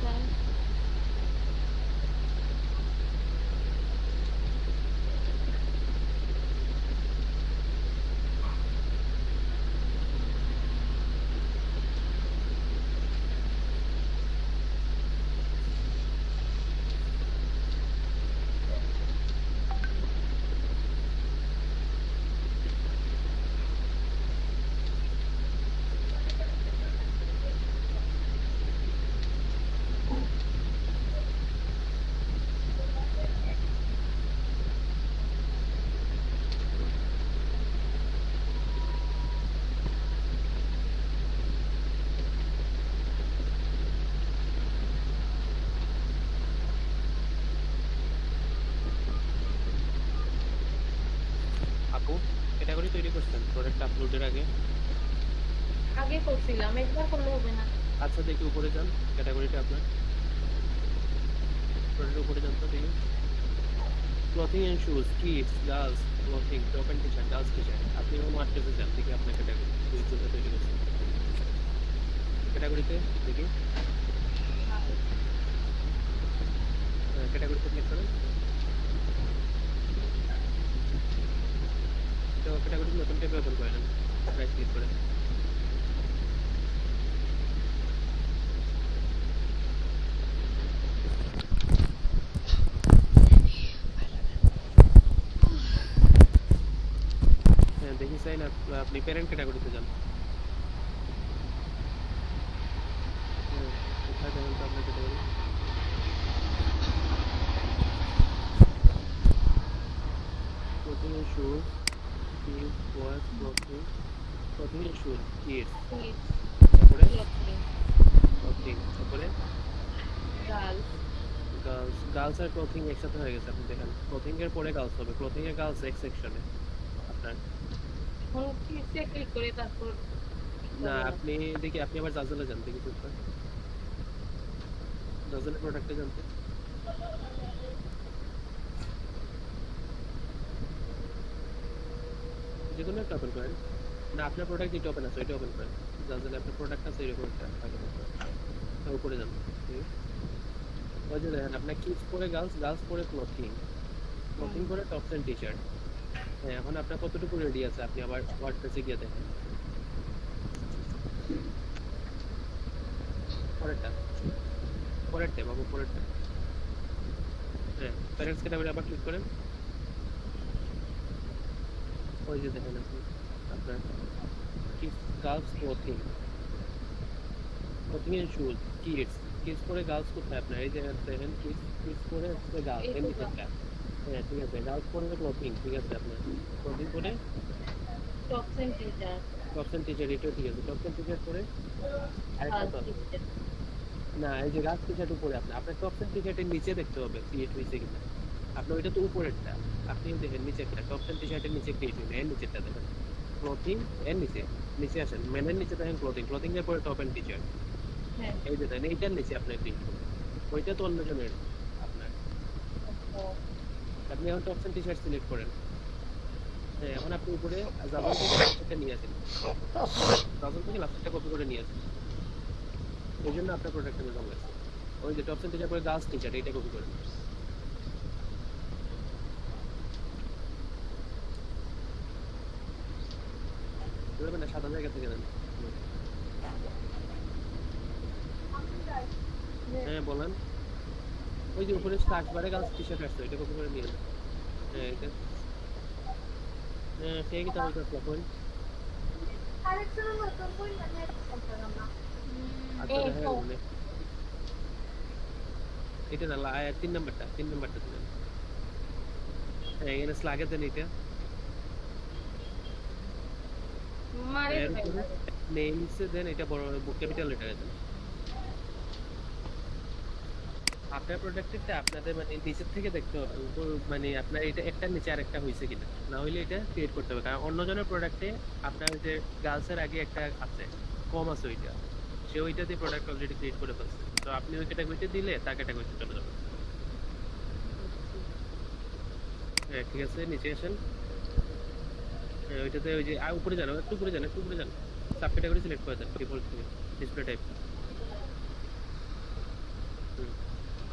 স্যার আপু ক্যাটাগরি তৈরি করছেন প্রোডাক্ট আপলোডের আগে? আগে করছিলাম, একবার করলে হবে না। আচ্ছা দেখি উপরে যান, ক্যাটাগরিটা আপনার প্রোডাক্টের উপরে যান তো দেখি। Clothing and shoes, kids, girls, clothing, top and T-shirt, girls T-shirt. আপনি এবং মার্কেটে যান দেখি আপনার ক্যাটাগরি দুইটা তৈরি করছেন। ক্যাটাগরিতে দেখি, ক্যাটাগরিতে ক্লিক করেন। তো ক্যাটাগরি নতুন ট্যাবে ওপেন করে নেন, রাইট ক্লিক করে। হ্যাঁ দেখি চাই না আপনি প্যারেন্ট ক্যাটাগরিতে যান। কোথায় যাবেন তো আপনার category? Clothing and shoes, kids, boys, clothing and shoes, kids, তারপরে ক্লোথিং, তারপরে গার্লস, গার্লস আর ক্লোথিং একসাথে হয়ে গেছে। আপনি দেখেন ক্লোথিং এর পরে গার্লস হবে, ক্লোথিং এর গার্লস এক সেকশনে আপনার। এখন কিসে ক্লিক করে তারপর না আপনি দেখি, আপনি আবার জাজেলে যান দেখি তো, জাজেলে প্রোডাক্টে যান তো। যে কোনো একটা ওপেন করেন, না আপনার প্রোডাক্ট যেটা ওপেন আছে ওইটা ওপেন করেন। জাজেলে আপনার প্রোডাক্ট আছে এরকম একটা উপরে যান। ওই যে দেখেন আপনার কিডস পরে গার্লস, গার্লস পরে ক্লোথিং, ক্লোথিং পরে টপস এন্ড টি-শার্ট। হ্যাঁ এখন আপনার কতটুকু রেডি আছে আপনি আবার ওয়ার্ডপ্রেসে গিয়ে দেখেন। পরেরটা বাবু, পরেরটা। হ্যাঁ প্যারেন্টস ক্যাটাগরি আবার ক্লিক করেন। ওই যে দেখেন আপনি আপনার girls clothing, clothing and shoes, kids, kids পরে গার্লস কোথায় আপনার? এই যে দেখেন কিডস পরে গার্লস এর নিচেরটা। হ্যাঁ ঠিক আছে, গার্লস পরে ক্লোথিং, ঠিক আছে আপনার ক্লোথিং পরে tops and T-shirt, tops and T-shirt, এটাও ঠিক আছে। টপস এন্ড টি-শার্ট পরে আরেকটা তো না, এই যে গার্লস টি-শার্ট উপরে আপনার আপনার টপস এন্ড টি-শার্টের নিচে দেখতে হবে ক্রিয়েট হয়েছে কিনা। আপনার ওইটা তো উপরেরটা, আপনি দেখেন নিচেরটা, টপস এন্ড টি-শার্টের নিচে ক্রিয়েট হয়নি, এর নিচেরটা দেখেন ক্লোথিং, এর নিচে আসেন, মেনের নিচে দেখেন ক্লোথিং, ক্লোথিং এর পরে টপ এন্ড টি-শার্ট। হ্যাঁ এই যে দেখেন এইটার নিচে আপনার ক্লিক করুন, ওইটা তো অন্যজনের আপনার। আপনি এখন টপস এন্ড টি-শার্ট সিলেক্ট করেন। হ্যাঁ এখন আপনি উপরে জাজল থেকে লাস্টটা নিয়ে আসেন, জাজল থেকে লাস্টটা কপি করে নিয়ে আসেন। এই জন্য আপনার প্রোডাক্টের নাম লাগছে। ওই যে টপস এন্ড টি-শার্ট পরে গার্লস টি-শার্ট, এইটা কপি করেন। না সাদা জায়গা থেকে দেন। হ্যাঁ বলেন। ওই যে উপরে স্টার্ট বারে গার্লস টি-শার্ট আসছে, এটা কপি করে নিয়ে নেন। হ্যাঁ এটা হ্যাঁ সেই কি তাহলে আসলে কোন আচ্ছা দেখা গেল এটা না 3 নাম্বারটা দিলেন। হ্যাঁ এখানে স্লাগে দেন এটা মারে নেমস দেন, এটা বড় ক্যাপিটাল লেটারে দেন। আপনার প্রোডাক্টটা আপনাদের মানে নিচের থেকে দেখতে হবে, মানে আপনার এটা একটা নিচে আরেকটা হয়েছে কিনা, না হলে এটা ক্রিয়েট করতে হবে। কারণ অন্যজনের প্রোডাক্টে আপনার যে গার্লসের আগে একটা আছে কম আছে, ওইটা সে ওইটা দিয়ে প্রোডাক্ট অলরেডি ক্রিয়েট করে ফেলছে। তো আপনি ওই ক্যাটাগরিতে দিলে তার ক্যাটাগরিতে চলে যাবে। হ্যাঁ ঠিক আছে, নিচে আসেন। ওইটাতে ওই যে উপরে যান, একটু উপরে যান, একটু উপরে যান, সাব ক্যাটাগরি সিলেক্ট করে দেন ডিফল্ট থেকে, ডিসপ্লে টাইপ।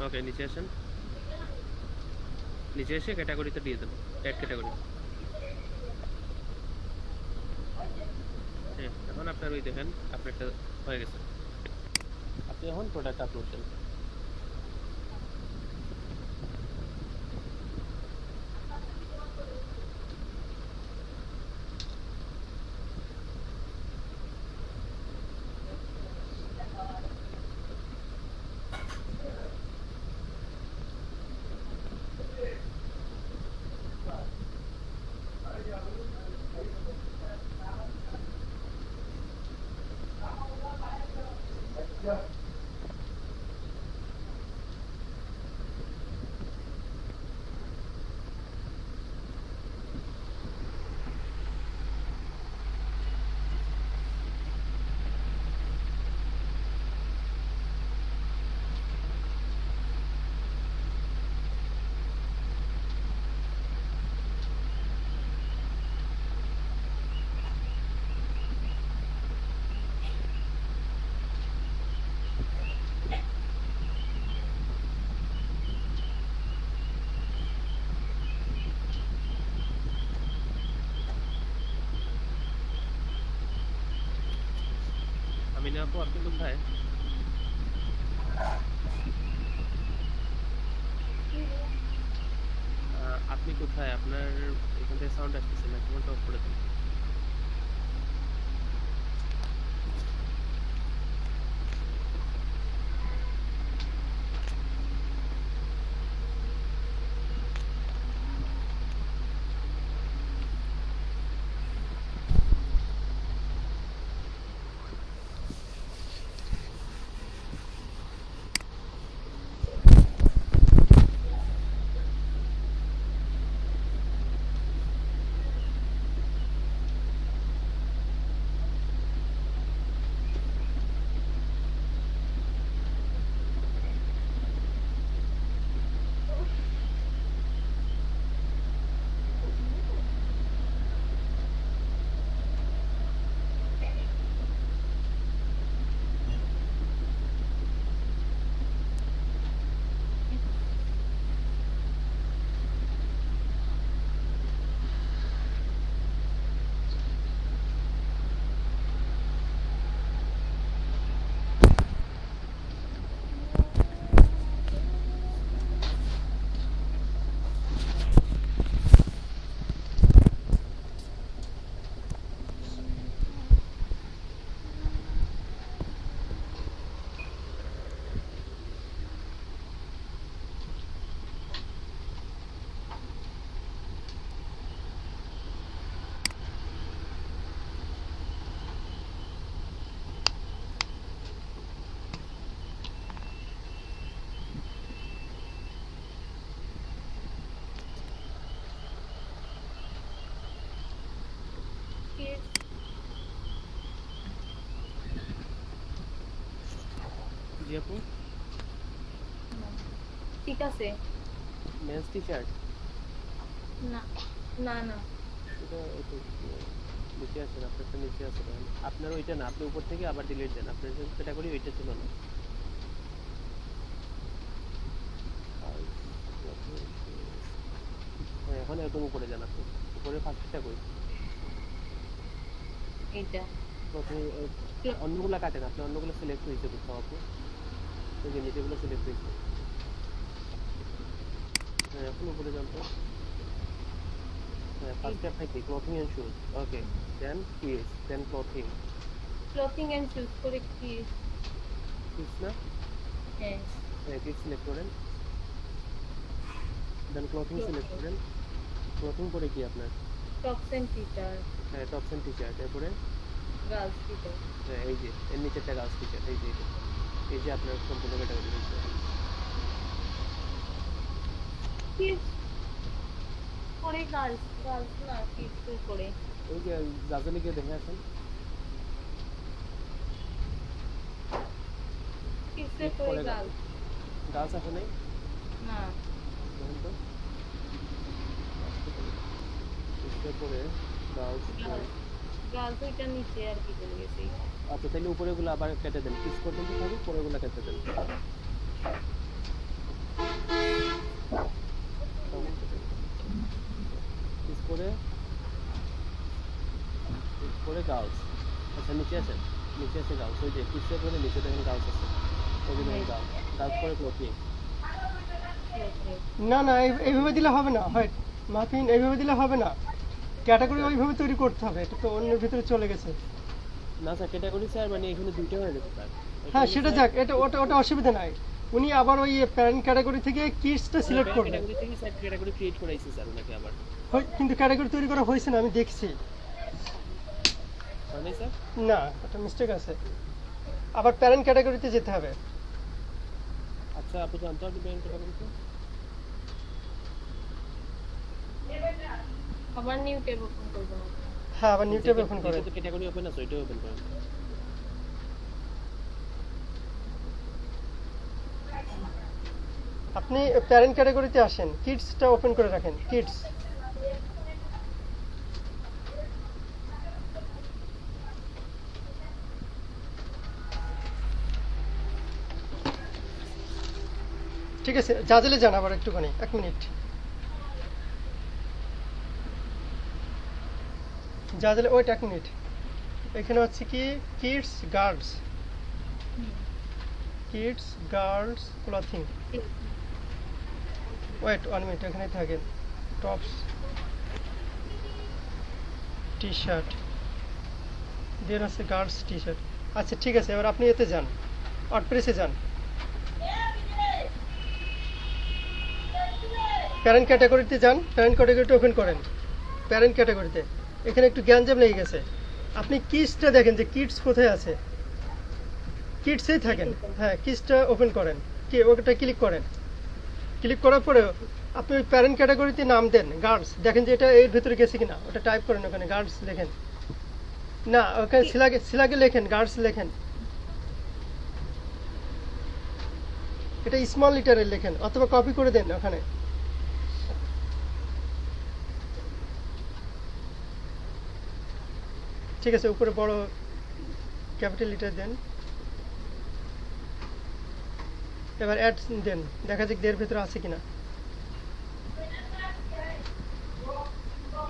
ওকে, নিচে আসেন, নিচে এসে ক্যাটাগরিতে দিয়ে দেন, অ্যাড ক্যাটাগরি। হ্যাঁ, এখন আপনার ওই দেখেন আপনারটা হয়ে গেছে। আপনি এখন প্রোডাক্ট আপলোড দেন। আমি না আপু, আপনি কোথায়? আপনি কোথায়? আপনার এখান থেকে সাউন্ড আসতেছে না, কেমনটা অফ করে দেন। জি আপু, ঠিক আছে। মেন্স টি শার্ট, না না না, এটা একটু নিচে আসেন, আপনারটা নিচে আছে দেখেন। আপনার ওইটা না, আপনি উপর থেকে আবার ডিলিট দেন, আপনার যে ক্যাটাগরি ওইটা ছিল না। হ্যাঁ, এখন একদম উপরে যান আপনি, উপরে ফার্স্টটা কই, এইটা প্রথমে অন্যগুলা কাটেন, আপনি অন্যগুলো সিলেক্ট হয়েছে কোথাও আপু, ওই যে নিচেগুলো সিলেক্ট হয়েছে। হ্যাঁ, এখন উপরে যান তো। হ্যাঁ, ফার্স্টে আপনি কি clothing and shoes, okay, then kids, then clothing, clothing and shoes করে কি? কিস না, হ্যাঁ, হ্যাঁ কিস সিলেক্ট করেন, দেন ক্লথিং সিলেক্ট করেন। ক্লথিং পরে কি আপনার? টপস এন্ড টি-শার্ট, হ্যাঁ, টপস এন্ড টি শার্ট, এরপরে গার্লস টি-শার্ট। হ্যাঁ এই যে এর নিচেরটা গার্লস টি শার্ট, এই যে এটা। এই যে আপনার সম্পূর্ণ ক্যাটাগরি হয়েছে। কিডস করে গার্লস, গার্লস না কিডস করে। ওই যে গাজলে গিয়ে দেখে আসেন, কিডস Kids করে করে গার্লস গার্লস আসে নাই না। দেখেন তো, কিসের পরে গার্লস গার্লস ওইটা নিচে আর কি চলে গেছে। আচ্ছা তাহলে উপরেগুলো আবার কেটে দেন, পিস পর্যন্ত থাকুক, পরেগুলো কেটে দেন। পিস করে গার্লস। আচ্ছা নিচে আসেন, নিচে আসে গার্লস, ওই যে পিসে করে নিচে দেখেন গার্লস আছে, ওই যে দেখেন গার্লস, গার্লস করে ক্লোথিং। না না এইভাবে দিলে হবে না, হয় মাফিন এইভাবে দিলে হবে না, ক্যাটাগরি ওইভাবে তৈরি করতে হবে, এটা তো অন্যের ভিতরে চলে গেছে। না স্যার ক্যাটাগরি স্যার মানে এখানে দুইটা হয়ে গেছে স্যার। হ্যাঁ সেটা যাক, এটা ওটা ওটা অসুবিধা নাই। উনি আবার ওই প্যারেন্ট ক্যাটাগরি থেকে কিডসটা সিলেক্ট করবেন, ক্যাটাগরি থেকে স্যার ক্যাটাগরি ক্রিয়েট করাইছে স্যার ওনাকে আবার। কিন্তু ক্যাটাগরি তৈরি করা হয়েছে না, আমি দেখছি। মানে স্যার না একটা মিস্টেক আছে, আবার প্যারেন্ট ক্যাটাগরিতে যেতে হবে। আচ্ছা আপনি জানতে আপনি ব্যাংক ক্যাটাগরিতে আবার নিউ ট্যাব ওপেন করব না। হ্যাঁ আবার নিউ ট্যাব ওপেন করেন। ক্যাটাগরি ওপেন আছে ওইটা ওপেন করেন। আপনি প্যারেন্ট ক্যাটাগরিতে আসেন, কিডসটা ওপেন করে রাখেন, কিডস। ঠিক আছে, জাজেলে যান আবার একটুখানি, 1 মিনিট। জাজেলে wait 1 minute. এখানে হচ্ছে কি kids girls, kids girls clothing. Wait 1 minute, এখানে থাকেন। টপস টি শার্ট, দেন আছে গার্লস টি শার্ট। আচ্ছা ঠিক আছে, এবার আপনি এতে যান, ওয়ার্ডপ্রেসে যান, প্যারেন্ট ক্যাটাগরিতে যান, প্যারেন্ট ক্যাটাগরিটা ওপেন করেন। প্যারেন্ট ক্যাটাগরিতে এখানে একটু গ্যাঞ্জাম লেগে গেছে, আপনি কিডসটা দেখেন যে কিডস কোথায় আছে, কিডসেই থাকেন। হ্যাঁ কিডসটা ওপেন করেন, কি ওটা ক্লিক করেন, ক্লিক করার পরে আপনি ওই প্যারেন্ট ক্যাটাগরিতে নাম দেন গার্লস, দেখেন যে এটা এর ভিতরে গেছে কিনা, ওটা টাইপ করেন, ওখানে গার্লস লেখেন। না ওখানে সিলাগে লেখেন, গার্লস লেখেন, এটা স্মল লিটারে লেখেন, অথবা কপি করে দেন ওখানে। ঠিক আছে, উপরে বড় ক্যাপিটাল লিটার দেন, এবার অ্যাড দেন, দেখা যাক এর ভিতরে আছে কিনা।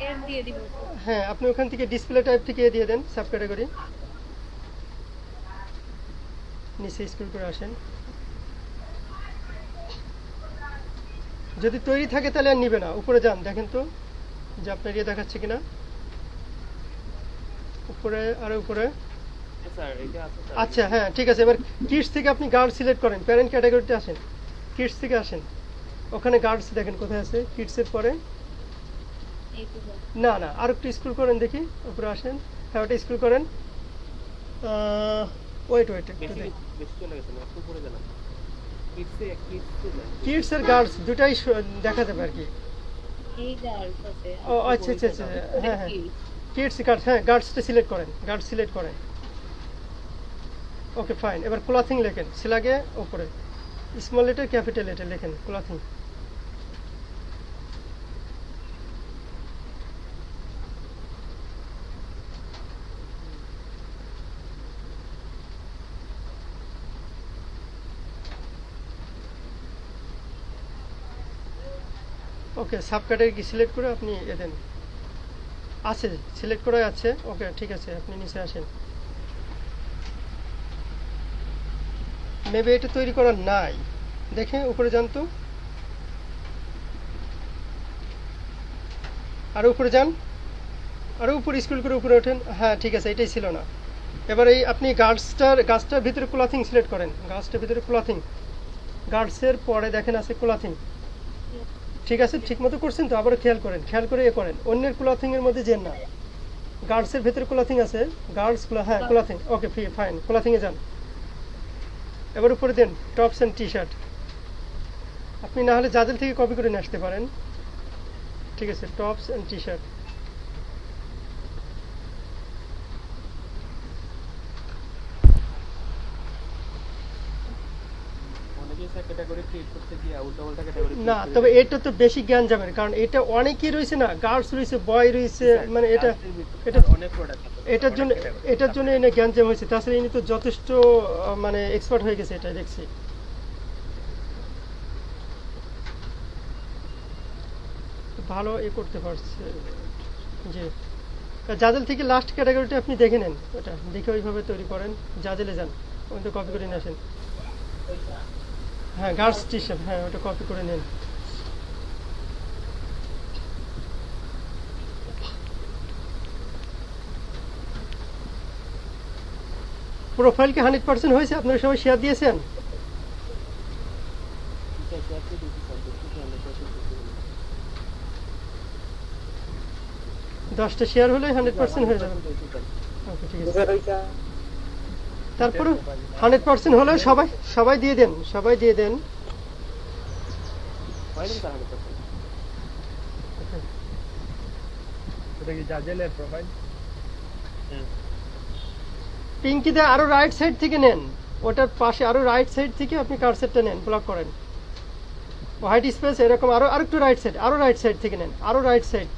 এর দিয়ে দিব। হ্যাঁ আপনি ওখান থেকে ডিসপ্লে টাইপ থেকে দিয়ে দেন, সাব ক্যাটাগরি, নিচে স্ক্রল করে আসেন। যদি তৈরি থাকে তাহলে আর নিবে না, উপরে যান, দেখেন তো যে আপনার ইয়ে দেখাচ্ছে কিনা, উপরে আরো উপরে। স্যার এটা আছে স্যার। আচ্ছা হ্যাঁ ঠিক আছে, এবার কিডস থেকে আপনি গার্লস সিলেক্ট করেন, প্যারেন্ট ক্যাটাগরিতে আসেন, কিডস থেকে আসেন, ওখানে গার্লস দেখেন কোথায় আছে, কিডসের পরে। এই তো স্যার। না না আর একটু স্ক্রল করেন দেখি, উপরে আসেন, হ্যাঁ ওটা স্ক্রল করেন। ওয়েট ওয়েট একটু বেশি দেখি, বেশি চলে গেছে না, একটু উপরে যান। কিডসে কিডস আর গার্লস দুটাই দেখা যাবে আর কি। এই গার্লস আছে। ও আচ্ছা আচ্ছা আচ্ছা, হ্যাঁ হ্যাঁ কিডস গার্লস, হ্যাঁ গার্লসটা সিলেক্ট করেন, গার্লস সিলেক্ট করেন। ওকে ফাইন, এবার ক্লথিং লেখেন, সিলাগে উপরে স্মল লেটার ক্যাপিটাল লেটার লেখেন ক্লথিং। ওকে সাব ক্যাটাগরি সিলেক্ট করে আপনি এ দেন, আছে সিলেক্ট করা আছে। ওকে ঠিক আছে, আপনি নিচে আসেন। মেবি এটা তৈরি করা নাই, দেখে উপরে যান তো, আরো উপরে যান, আরো উপরে স্ক্রল করে উপরে ওঠেন। হ্যাঁ ঠিক আছে, এটাই ছিল না। এবার এই আপনি গাছটার ভিতরে ক্লথিং সিলেক্ট করেন, গাছটার ভিতরে ক্লথিং, গার্লসের পরে দেখেন আছে ক্লথিং। ঠিক আছে, ঠিক মতো করছেন তো, আবারও খেয়াল করেন, খেয়াল করে এ করেন, অন্যের ক্লথিং এর মধ্যে যেন না। গার্লসের ভিতরে ক্লথিং আছে, গার্লস হ্যাঁ ক্লথিং, ওকে ফাইন, ক্লথিং এ যান। এবার উপরে দেন টপস অ্যান্ড টি শার্ট, আপনি না হলে জাজেল থেকে কপি করে নিয়ে আসতে পারেন। ঠিক আছে, টপস অ্যান্ড টি শার্ট। অনেকে স্যার ক্যাটাগরি ক্রিয়েট করতে গিয়ে উল্টো পাল্টা ক্যাটাগরি না, তবে এটা তো বেশি জ্ঞান যাবেন, কারণ এটা অনেকেই রয়েছে না, গার্লস রয়েছে, বয় রয়েছে, মানে এটা এটা অনেক প্রোডাক্ট আছে এটার জন্য এনে জ্ঞান জাম হয়েছে। তাছাড়া ইনি তো যথেষ্ট মানে এক্সপার্ট হয়ে গেছে, এটা দেখছি। ভালো করতে পারছে। জি, জাজেল থেকে লাস্ট ক্যাটাগরিটা আপনি দেখে নেন, ওটা দেখে ওইভাবে তৈরি করেন। জাজেলে যান, ওই তো কপি করে নিয়ে আসেন। হ্যাঁ, গার্লস টি শার্ট, হ্যাঁ ওটা কপি করে নেন। প্রোফাইল কি 100% হয়েছে? আপনারা সবাই শেয়ার দিয়েছেন? 10টা শেয়ার হলে 100% হয়ে যাবে। ওকে, ঠিক আছে। তারপরে 100% হলে সবাই দিয়ে দেন, সবাই দিয়ে দেন। এটা কি জাজেলের প্রোফাইল? পিঙ্কিতে আরো রাইট সাইড থেকে নেন, ওটার পাশে আরো রাইট সাইড থেকে আপনি কার্সারটা নেন, ব্লক করেন। হোয়াইট স্পেস এরকম আরো একটু রাইট সাইড, আরো রাইট সাইড থেকে নেন, আরো রাইট সাইড।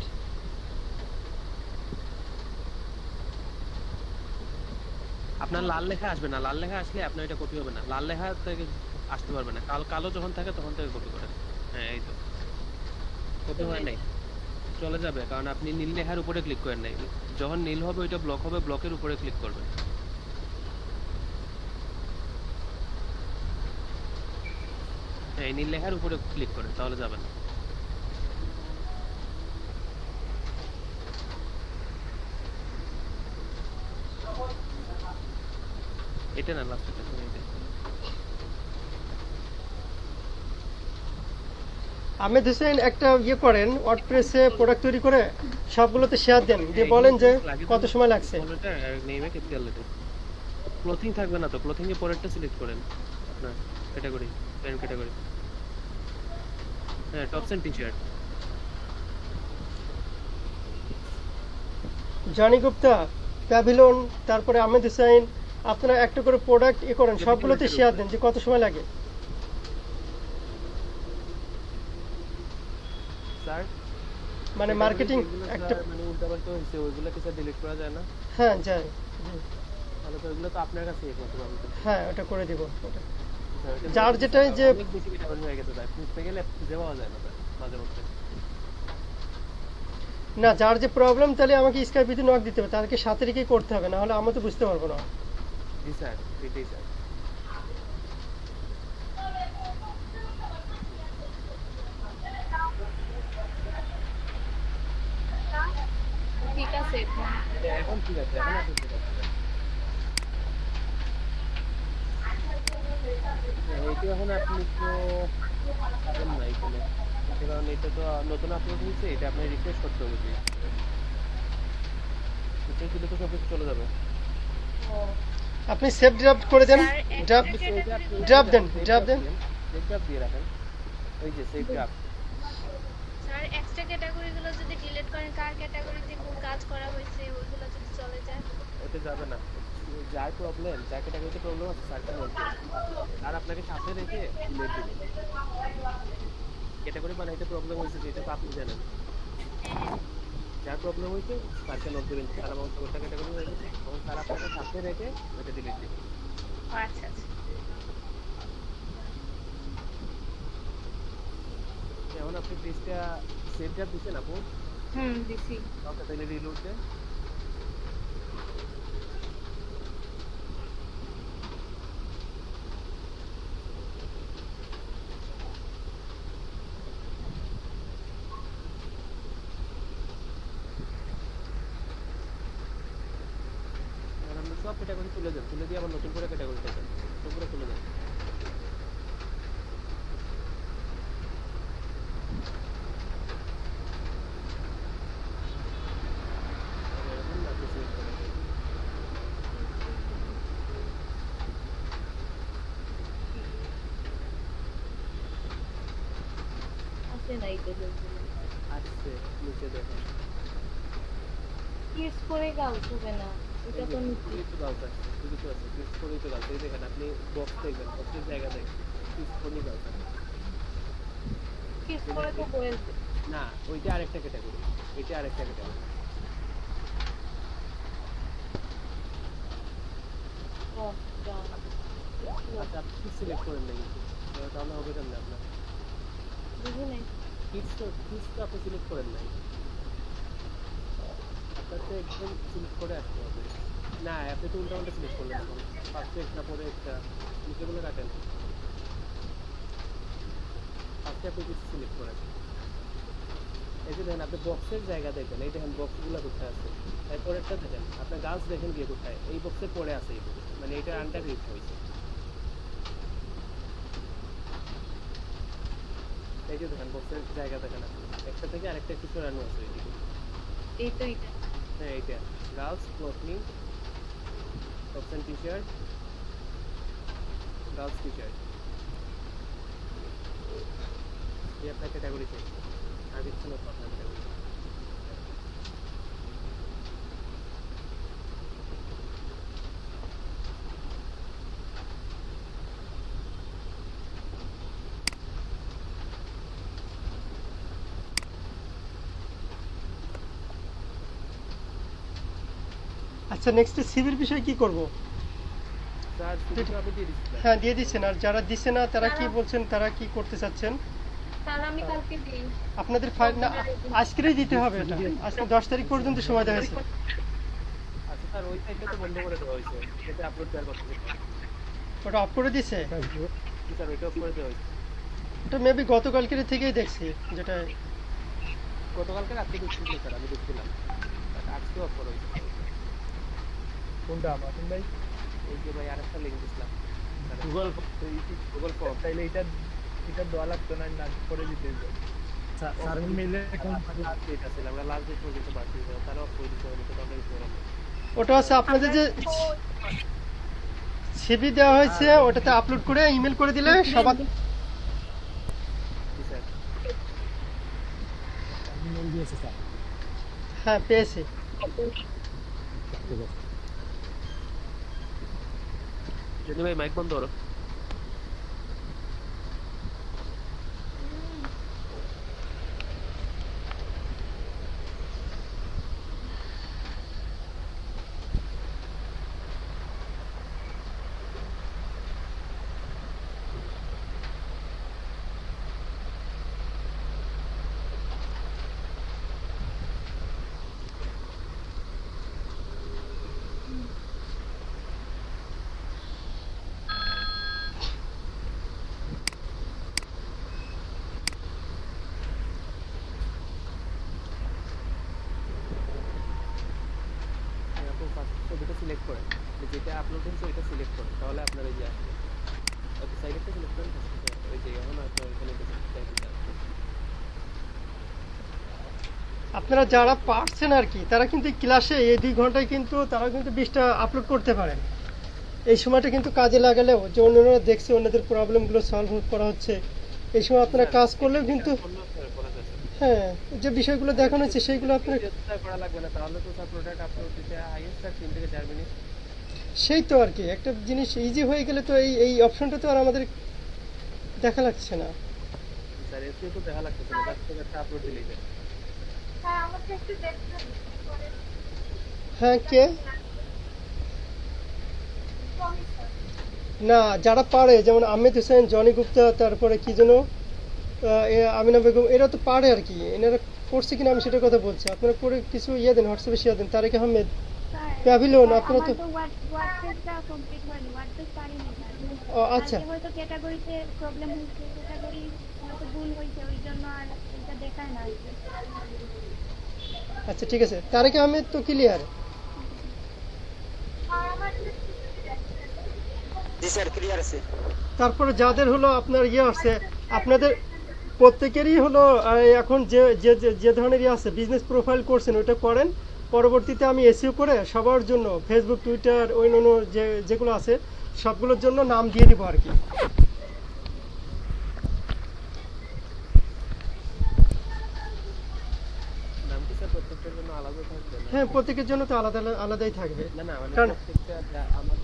আপনার লাল লেখা আসবে না, লাল লেখা আসলে আপনার এটা কপি হবে না, লাল লেখা থেকে আসতে পারবে না, কালো যখন থাকে তখন থেকে কপি করেন। হ্যাঁ, এই তো কপি হয় নাই, চলে যাবে, কারণ আপনি নীল লেখার উপরে ক্লিক করেন নাই। যখন নীল হবে ওইটা ব্লক হবে, ব্লকের উপরে ক্লিক করবেন। হ্যাঁ, এই নীল লেখার উপরে ক্লিক করেন, তাহলে যাবেন। এটা না, লাস্ট এটা আহমেদ হোসেন একটা করেন, ওয়ার্ডপ্রেসে প্রোডাক্ট তৈরি করে সবগুলোতে শেয়ার দেন, দিয়ে বলেন যে কত সময় লাগছে। নেমে ক্যাপিটাল লেটার ক্লোথিং থাকবে না তো, ক্লোথিং এর পরেরটা সিলেক্ট করেন আপনার ক্যাটাগরি, প্যান্ট ক্যাটাগরি। হ্যাঁ, tops and T-shirt. Johnny Gupta, Pavilion, তারপরে আহমেদ হোসেন, আপনারা একটা করে প্রোডাক্ট করেন, সবগুলোতে শেয়ার দেন যে কত সময় লাগে। স্যার মানে মার্কেটিং একটা, মানে উল্টাপাল্টা হয়েছে, ওইগুলো কি স্যার ডিলিট করা যায় না? হ্যাঁ যায়, জি। তাহলে তো ওইগুলো তো আপনার কাছে একমাত্র পাবেন। হ্যাঁ, ওটা করে দিব। ওটা যার যেটাই যে অনেক বেশি ক্যাটাগরি হয়ে গেছে, তাই খুঁজতে গেলে খুঁজে পাওয়া যায় না স্যার মাঝে মধ্যে। না, যার যে প্রবলেম, তাহলে আমাকে স্কাইপিতে নক দিতে হবে, তাদেরকে সাথে রেখেই করতে হবে, না হলে আমি তো বুঝতে পারবো না। জি স্যার, এটাই স্যার। ঠিক আছে এখন। এখন ঠিক আছে, এখন আপনি ঠিক আছে। এইটা এখন আপনি তো পাবেন না এখানে, কারণ এটা তো নতুন আপলোড হয়েছে, এটা আপনি রিফ্রেশ করতে হবে। রিফ্রেশ দিলে তো সব কিছু চলে যাবে। আপনি সেভ ড্রাফট করে দেন, ড্রাফট দেন, ড্রাফট দেন, ড্রাফট দিয়ে রাখেন, ওই যে সেভ ড্রাফট। স্যার এক্সট্রা ক্যাটাগরিগুলো যদি ডিলিট করেন, কার ক্যাটাগরিতে কোন কাজ করা হয়েছে ওইগুলো যদি চলে যায়। ওতে যাবে না, যার প্রবলেম, যার ক্যাটাগরিতে প্রবলেম আছে স্যারকে বলতে, আর আপনাকে সাথে রেখে ডিলিট দিবেন। ক্যাটাগরি বানাইতে প্রবলেম হয়েছে, যেটা তো আপনি জানেন। যার প্রবলেম হয়েছে স্যারকে নোট দিবেন, স্যার আমার ওটা ক্যাটাগরি হয়ে গেছে, তখন স্যার আপনাকে সাথে রেখে ওটা ডিলিট দিবেন। আচ্ছা আচ্ছা। এখন আপনি পেজটা সেভ ড্রাফট দিচ্ছেন আপু? দিছি। ওকে, তাহলে রিলোড দেন। সব ক্যাটাগরি তুলে দেন, তুলে দিয়ে আবার নতুন করে ক্যাটাগরি দেন, নতুন করে তুলে দেন। আসে নাই তো বলছিল। আসছে, নিচে দেখেন। কিস করে গাউস হবে না। এটা তো নিচে। কিছু গাউস আছে, কিছু আছে, ক্লিক করেই তো গাউস। এই দেখেন, আপনি বক্স দেখবেন, বক্সের জায়গা দেখবেন, ক্লিক করে গাউস আছে। কিস করে তো বলছে না, ওইটা আরেকটা ক্যাটাগরি, এটা আরেকটা ক্যাটাগরি। ও জান আচ্ছা, আপনি কি সিলেক্ট করেন না কিন্তু, তাহলে হবে কেমনে আপনার? বুঝি নাই কিডস তো আপনি সিলেক্ট করেন নাই, আপনার তো একদম সিলেক্ট করে আসতে হবে। না, আপনি তো উল্টাপাল্টা সিলেক্ট করলেন এখন, ফার্স্টে একটা পরে একটা, নিচে বলে রাখেন। ফার্স্টে আপনি কিছু সিলেক্ট করেন, এই যে দেখেন আপনি বক্সের জায়গা দেখেন, এই দেখেন বক্সগুলো কোথায় আছে, তারপরে একটা দেখেন আপনার গাছ দেখেন গিয়ে কোথায়, এই বক্সের পরে আছে এই box, মানে এটা আন্ডার রিচ হয়েছে। এই যে দেখেন বক্সের জায়গা দেখেন আপনি, একটা থেকে আরেকটা একটু সরানো আছে এইদিকে। এই তো এটা হ্যাঁ, এইটা girls clothing, tops and T shirt, girls T shirt, এই আপনার ক্যাটাগরি চাই, আর কিছু না আপনার ক্যাটাগরি। আচ্ছা, নেক্সট সিভির বিষয়ে কি করব? স্যার শুধু আপনি দিয়ে দিচ্ছেন। হ্যাঁ, দিয়ে দিচ্ছেন, আর যারা দিচ্ছে না তারা কি বলছেন, তারা কি করতে চাচ্ছেন? তাহলে আমি কালকে দিই আপনাদের ফাইল না আজকেই দিতে হবে, এটা আজকে 10 তারিখ পর্যন্ত সময় দেওয়া হয়েছে। আচ্ছা স্যার, ওই সাইডটা তো বন্ধ করে দেওয়া হয়েছে, সেটা আপলোড দেওয়ার কথা ছিল। ওটা অফ করে দিছে, স্যার ওইটা অফ করে দেওয়া হয়েছে, ওটা মেবি গতকালকের থেকেই দেখছি, যেটা গতকালকে রাত্রে দেখছিলাম স্যার, আমি দেখছিলাম, বাট আজকে অফ করা হয়েছে। কোনটা মাসুম ভাই? এই যে ভাই আরেকটা লিঙ্ক দিছিলাম গুগল গুগল ফর্ম, তাইলে এটা দেওয়া লাগতো না, না করে দিতে হইতো। স্যার মিলে লাস্ট ডেট আছে, আমরা লাস্ট ডেট পর্যন্ত বাকি ছিল, তারা অফ করে দিতে হবে, তো আমরা কিছু করার নেই। ওটা হচ্ছে আপনাদের যে সিভি দেওয়া হয়েছে ওটাতে আপলোড করে ইমেল করে দিলে সবার। জি স্যার, হ্যাঁ, পেয়েছি। যদি ভাই মাইক বন্ধ করো। আপনি ফার্স্ট ছবিটা সিলেক্ট করেন, যেটা আপলোড হয়েছে ওইটা সিলেক্ট করেন, তাহলে আপনার এই যে আসবে। ওকে, সাইডেরটা সিলেক্ট করেন, ওই যে এখন আপনার এখানে সাইডে আসবে। আপনারা যারা পারছেন আর কি, তারা কিন্তু ক্লাসে এই 2 ঘন্টায় কিন্তু তারা কিন্তু 20টা আপলোড করতে পারেন। এই সময়টা কিন্তু কাজে লাগালেও যে অন্যরা দেখছে অন্যদের প্রবলেমগুলো সলভ করা হচ্ছে, এই সময় আপনারা কাজ করলেও কিন্তু হ্যাঁ, যে বিষয়গুলো দেখানো হচ্ছে সেইগুলো আপনারা করা লাগবে না, তাহলে তো স্যার প্রোডাক্ট আপলোড দিতে হাইয়েস্ট স্যার 3 থেকে 4 মিনিট। সেই তো আর কি, একটা জিনিস ইজি হয়ে গেলে তো এই অপশনটা তো আর আমাদের দেখা লাগছে না। স্যার এসে তো দেখা লাগতেছে না, জাস্ট একটা আপলোড দিলেই যায়। হ্যাঁ, আমাকে একটু দেখতে হবে। হ্যাঁ, কে না যারা পারে, যেমন আহমেদ হোসেন, জনি গুপ্তা, তারপরে কি যেন আমিনা বেগম, এরা তো পারে আর কি। এনারা করছে কিনা আমি সেটার কথা বলছি। আপনারা করে কিছু ইয়ে দেন, হোয়াটসঅ্যাপে শেয়ার দেন। তারেক আহমেদ, প্যাভিলিয়ন, আপনারা তো ওয়ার্ডপ্রেসটা কমপ্লিট হয়নি, ওয়ার্ডপ্রেস পারিনি। ও আচ্ছা, হয়তো ক্যাটাগরিতে প্রবলেম হয়েছে, ক্যাটাগরি হয়তো ভুল হয়েছে, ওই জন্য আর এটা দেখায় না। আচ্ছা ঠিক আছে। তারেক আহমেদ তো ক্লিয়ার। জি স্যার ক্লিয়ার আছে। তারপরে যাদের হলো আপনার ইয়ে আছে, আপনাদের প্রত্যেকেরই হলো এখন যে যে যে ধরনের ইয়ে আছে, বিজনেস প্রোফাইল করছেন ওইটা করেন। পরবর্তীতে আমি এসইও করে সবার জন্য ফেসবুক, টুইটার, অন্যান্য যেগুলো আছে সবগুলোর জন্য নাম দিয়ে দিব আর কি। নাম কি স্যার প্রত্যেকটার জন্য আলাদা থাকবে না? হ্যাঁ, প্রত্যেকের জন্য তো আলাদা আলাদাই থাকবে। না না, মানে কারণ প্রত্যেকটা আমার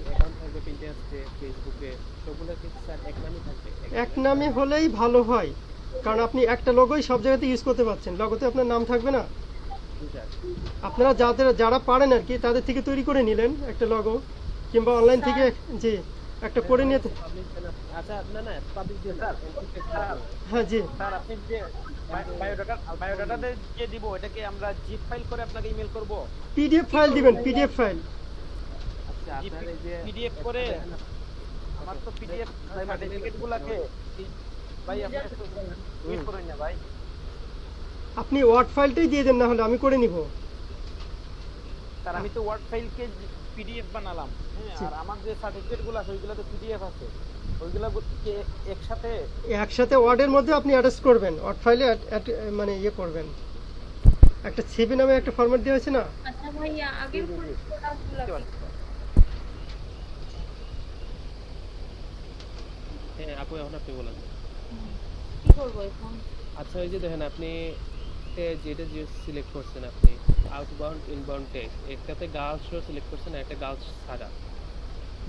অ্যাকাউন্ট থাকবে পিন্টারেস্টে, ফেসবুকে, সবগুলো কি স্যার এক নামই থাকবে? এক নামে হলেই ভালো হয়, কারণ আপনি একটা লোগোই সব জায়গাতে ইউজ করতে পারছেন, লোগোতে আপনার নাম থাকবে না। জি স্যার। আপনারা যারা পারেন আর কি তাদের থেকে তৈরি করে নিলেন একটা লোগো, কিংবা অনলাইন থেকে জি একটা করে নিয়ে। আচ্ছা না না পাবলিক দিয়ে স্যার, হ্যাঁ জি স্যার আপনি যে বায়োডাটাতে যে দিব এটাকে আমরা জিপ ফাইল করে আপনাকে ইমেল করব। পিডিএফ ফাইল দিবেন, পিডিএফ ফাইল। আচ্ছা আপনার এই যে পিডিএফ করে আমার তো পিডিএফ সার্টিফিকেটগুলোকে ভাই আপনি একটু ইউজ করেন না ভাই। আপনি ওয়ার্ড ফাইলটাই দিয়ে দেন, না হলে আমি করে নিব। স্যার আমি তো ওয়ার্ড ফাইলকে পিডিএফ বানালাম, হ্যাঁ, আর আমার যে সার্টিফিকেটগুলো আছে ওইগুলো তো পিডিএফ আছে, ওইগুলোকে একসাথে ওয়ার্ডের মধ্যে আপনি অ্যাটাচ করবেন, ওয়ার্ড ফাইলে মানে ইয়ে করবেন। একটা সিভি নামে একটা ফরম্যাট দেওয়া হয়েছে না? আচ্ছা ভাইয়া আগের প্রোডাক্টগুলো হ্যাঁ আপু এখন আপনি বলেন। কি করবো এখন? আচ্ছা ওই যে দেখেন আপনি যেটা যে সিলেক্ট করছেন আপনি আউটবাউন্ড ইনবাউন্ড টেক্সট, একটাতে গার্লস শো সিলেক্ট করছেন, একটা গার্লস ছাড়া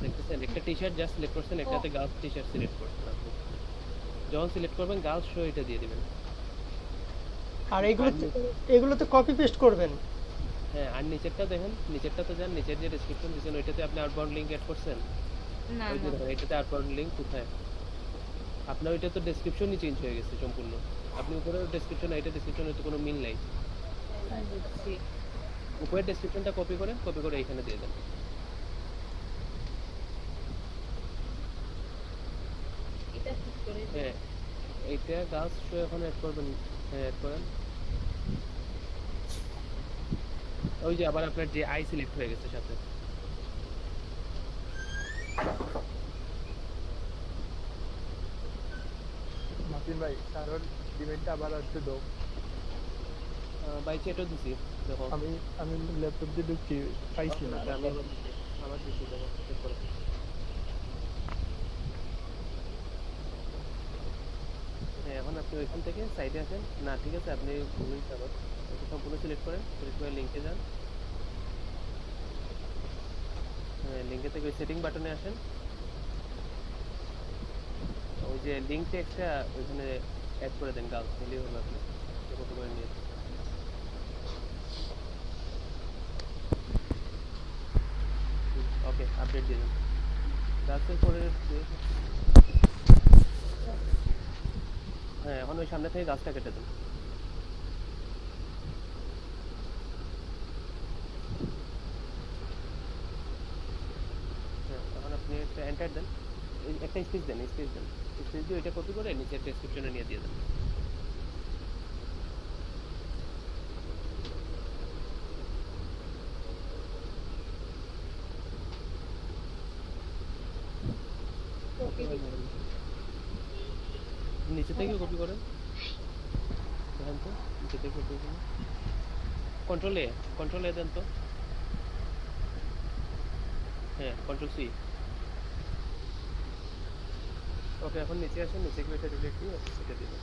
দেখতেছেন, একটা টি শার্ট জাস্ট সিলেক্ট করছেন, একটাতে গার্লস টি শার্ট সিলেক্ট করছেন। আপনি যখন সিলেক্ট করবেন গার্লস শো এটা দিয়ে দিবেন। আর এগুলোতে কপি পেস্ট করবেন। হ্যাঁ আর নিচেরটা দেখেন, নিচেরটাতে যান, নিচের যে ডেসক্রিপশন দিয়েছেন ওইটাতে আপনি আউটবাউন্ড লিংক অ্যাড করছেন। না ওই যে না দেখেন এটাতে আউটবাউন্ড লিংক কোথায়, আপনার ওইটা তো ডেসক্রিপশনই চেঞ্জ হয়ে গেছে সম্পূর্ণ। আপনি উপরে ডেসক্রিপশন এটা ডেসক্রিপশনের তো কোনো মিল নাই। বুঝছি। উপরের ডেসক্রিপশনটা কপি করে এখানে দিয়ে দেন। এটা ঠিক করে দিই। হ্যাঁ এইটা গাছ শো এখন অ্যাড করবেন। হ্যাঁ অ্যাড করেন। ওই যে আবার আপনার যে আই সিলেক্ট হয়ে গেছে সাথে। মাসিন ভাই কারণ ইভেন্টটা আবার একটু দাও। বাই চ্যাটও দিছি দেখো। আমি ল্যাপটপ দিয়ে ঢুকছি, পাইছি না। আমি আমার দিছি দেখো চেক করো। হ্যাঁ এখন আপনি ওইখান থেকে সাইডে আসেন। না ঠিক আছে আপনি ভুলই আবার সম্পূর্ণ সিলেক্ট করেন, সিলেক্ট করে লিঙ্কে যান। হ্যাঁ লিঙ্কে থেকে ওই সেটিং বাটনে আসেন, ওই যে লিঙ্ক টেক্সটটা ওইখানে অ্যাড করে দেন, গার্লস নিলেই হবে। আপনি কপি করে নিয়ে ওকে আপডেট দিয়ে দেন। গার্লসের পরে হ্যাঁ এখন ওই সামনে থেকে গাছটা কেটে দেন। হ্যাঁ এখন আপনি একটা এন্টার দেন, একটা স্পেস দেন, স্পেস দিয়ে ওইটা কপি করে নিচের ডেসক্রিপশনে নিয়ে দিয়ে দেন। নিচে থেকে কপি করেন, দেখেন তো নিচে থেকে কপি করেন। কন্ট্রোল এ দেন তো। হ্যাঁ কন্ট্রোল সি। ওকে এখন নিচে আসেন, নিচে গিয়ে এটা ডিলিট দিয়ে এটা দিবেন।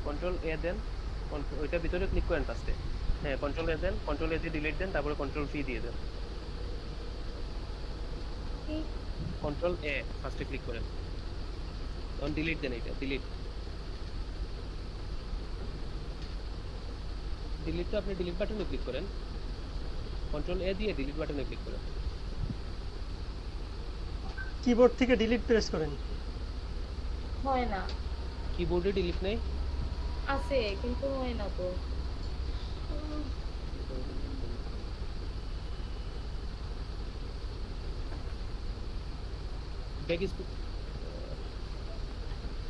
কন্ট্রোল এ দেন, ওইটার ভিতরে ক্লিক করেন ফার্স্টে। হ্যাঁ কন্ট্রোল এ দেন, কন্ট্রোল এ দিয়ে ডিলিট দেন, তারপরে কন্ট্রোল সি দিয়ে দেন। কন্ট্রোল এ ফার্স্টে ক্লিক করেন, তখন ডিলিট দেন। এটা ডিলিট তো আপনি ডিলিট বাটনে ক্লিক করেন, কন্ট্রোল এ দিয়ে ডিলিট বাটনে ক্লিক করেন। কিবোর্ড থেকে ডিলিট প্রেস করেন। হয় না, কিবোর্ডে ডিলিট নেই, আছে কিন্তু হয় না তো।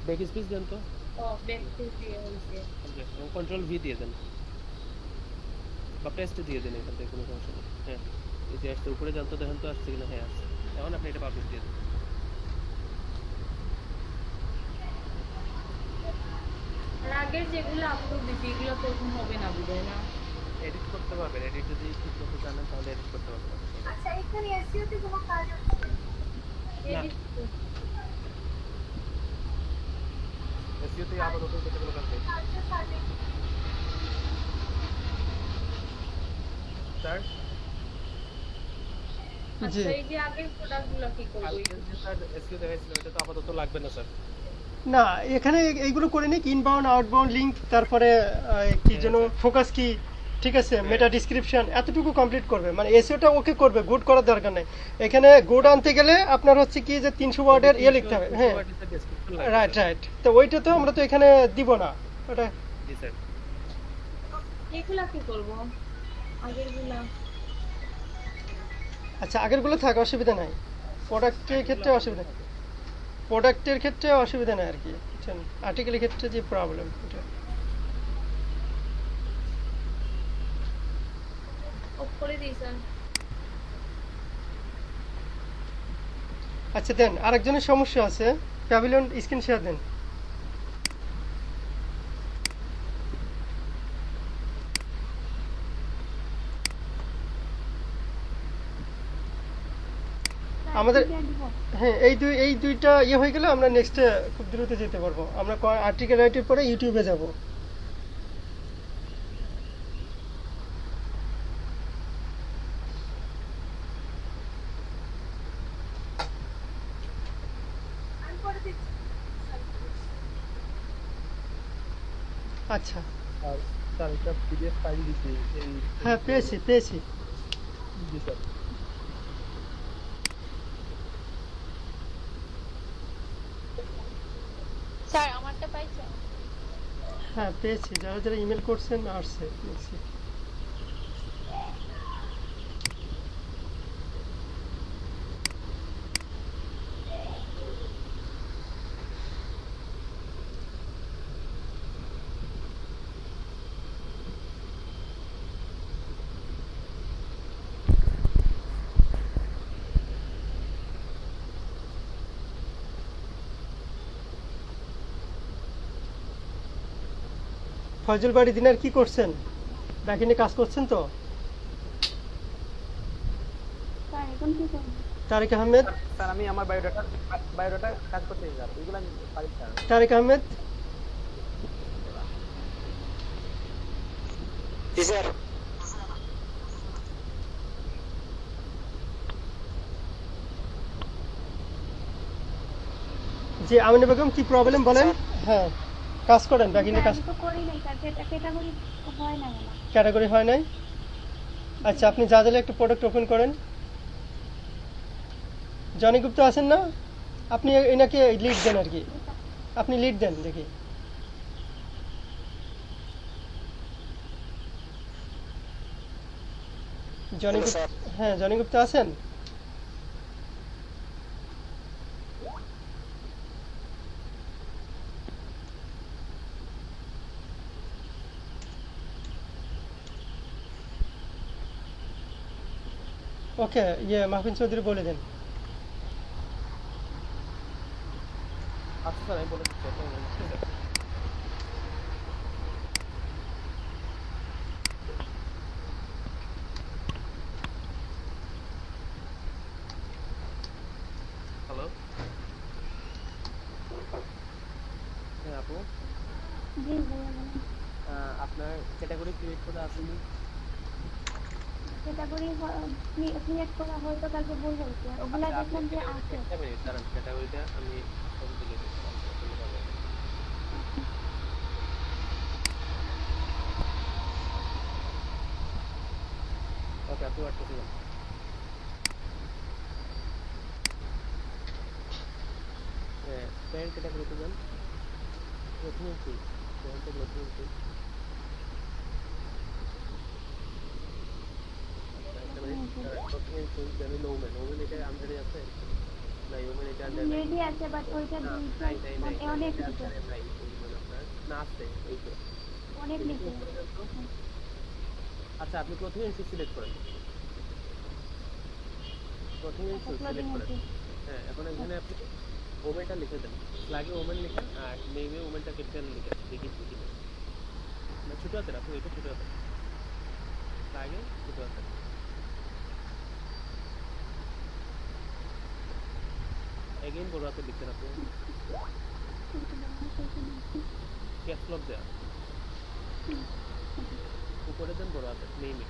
ব্যাক স্পেস দেন তো। ও ব্যাক পেজ দিয়ে হইছে। কন্ট্রোল ভি দিয়ে দেন বা পেস্ট দিয়ে দেন, এখান থেকে কোনো সমস্যা নেই। হ্যাঁ এই যে আসছে উপরে যান তো, দেখেন তো আসছে কিনা। হ্যাঁ আসছে, এখন আপনি এটা পাবলিশ দিয়ে দেন। আর আগের যেগুলো আপলোড দিছি এগুলো তো এখন হবে না বুঝায় না। এডিট করতে পারবেন, এডিট যদি ঠিক করতে জানেন তাহলে এডিট করতে পারবেন। আচ্ছা এখানে এসইও তে কোনো কাজ হচ্ছে? এডিট এসইওতে আবার নতুন করতে কোনো কাজ নেই আচ্ছা সার্ভে স্যার। আচ্ছা এই যে আগের প্রোডাক্টগুলো কি করব? কালকে যে স্যার এসকিউ দেখাইছিল এটা তো আপাতত লাগবে না স্যার। না এখানে এইগুলো করে নিক, ইনবাউন্ড আউটবাউন্ড লিংক, তারপরে কি যেন ফোকাস কি, ঠিক আছে, মেটা ডিসক্রিপশন, এতটুকু কমপ্লিট করবে, মানে এসইওটা ওকে করবে, গুড করার দরকার নেই। এখানে গুড আনতে গেলে আপনার হচ্ছে কি যে 300 ওয়ার্ডের ইয়ে লিখতে হবে। হ্যাঁ রাইট রাইট, তো ওইটা তো আমরা তো এখানে দিব না ওটা। জি স্যার। এগুলা কি করব? আগেরগুলা আচ্ছা আগেরগুলো থাক, অসুবিধা নাই, প্রোডাক্টের ক্ষেত্রে অসুবিধা নেই, প্রোডাক্টের ক্ষেত্রে অসুবিধা নাই আর কি, বুঝছেন, আর্টিকেলের ক্ষেত্রে যে প্রবলেম এটা। অফ করে দিই স্যার। আচ্ছা দেন, আরেকজনের সমস্যা আছে, প্যাভিলিয়ন স্ক্রিন শেয়ার দেন। আমাদের হ্যাঁ এই দুইটা ইয়ে হয়ে গেলে আমরা নেক্সটে খুব দ্রুত যেতে পারবো। আমরা আর্টিকেল রাইটের পরে ইউটিউবে যাব। আচ্ছা স্যার এটা পিডিএফ ফাইল দিছি এই। হ্যাঁ পেয়েছি পেয়েছি। জি স্যার। স্যার আমারটা পাইছেন? হ্যাঁ পেয়েছি, যারা যারা ইমেল করছেন আসছে পেয়েছি। ফয়জুল বাড়ি দিনার কি করছেন? ব্যাকিনে কাজ করছেন তো? স্যার এখন কি করব? তারেক আহমেদ, স্যার আমি আমার বায়োডাটা কাজ করতে স্যার, ওইগুলো আমি পারি স্যার। তারেক আহমেদ জি স্যার। জি আমিনা বেগম কি প্রবলেম বলেন? হ্যাঁ কাজ করেন ব্যাকিনে কাজ? আমি তো করি নাই স্যার, ক্যাটাগরি হয় না কেন? ক্যাটাগরি হয় নাই? আচ্ছা আপনি যা দিলে একটু প্রোডাক্ট ওপেন করেন। জনি গুপ্তা আছেন না? আপনি এনাকে লিড দেন আর কি, আপনি লিড দেন দেখি। জনি গুপ্তা, হ্যাঁ জনি গুপ্তা আছেন? ওকে ইয়ে মাহফিন চৌধুরী বলে দেন। আচ্ছা স্যার আমি বলে দিচ্ছি আপনাকে। হ্যালো হ্যাঁ আপু, জি ভাইয়া বলেন। আপনার ক্যাটাগরি ক্রিয়েট করা আসেনি? ক্যাটাগরি ক্রিয়েট করা হয়তো কালকে ভুল হয়েছে, ওগুলা দেখলাম যে আছে। একটা মিনিট দাঁড়ান, ক্যাটাগরিটা আমি ছবি তুলে দিচ্ছি। ওকে আপনি ওয়াট করতে যান। প্যারেন্ট ক্যাটাগরিতে যান, প্রথমে কি প্যারেন্টের প্রথমে কি আমি লোমেন ওমেন এটা আন্ডারে আছে না? ওমেন এটা আন্ডারে নাই? রেডি আছে বাট ওইটা দুইটা অনেক নিচে, নাই ওমেন আপনার না আছে এই তো অনেক নিচে। আচ্ছা আপনি প্রথমে ইনসু সিলেক্ট করেন, প্রথমে ইনসু সিলেক্ট করেন। হ্যাঁ এখন এখানে আপনি ওমেনটা লিখে দেন, লাগে ওমেন লিখেন আর নেমে ওমেনটা ক্যাপিটাল লিখেন, দেখি কি না ছোট হাতের, আপনি এটা ছোট হাতের লাগে ছোট হাতের। এগেইন বড় হাতের লিখছেন আপনি, ক্যাপস লক দেয়া উপরে দেন বড় হাতের নেমে।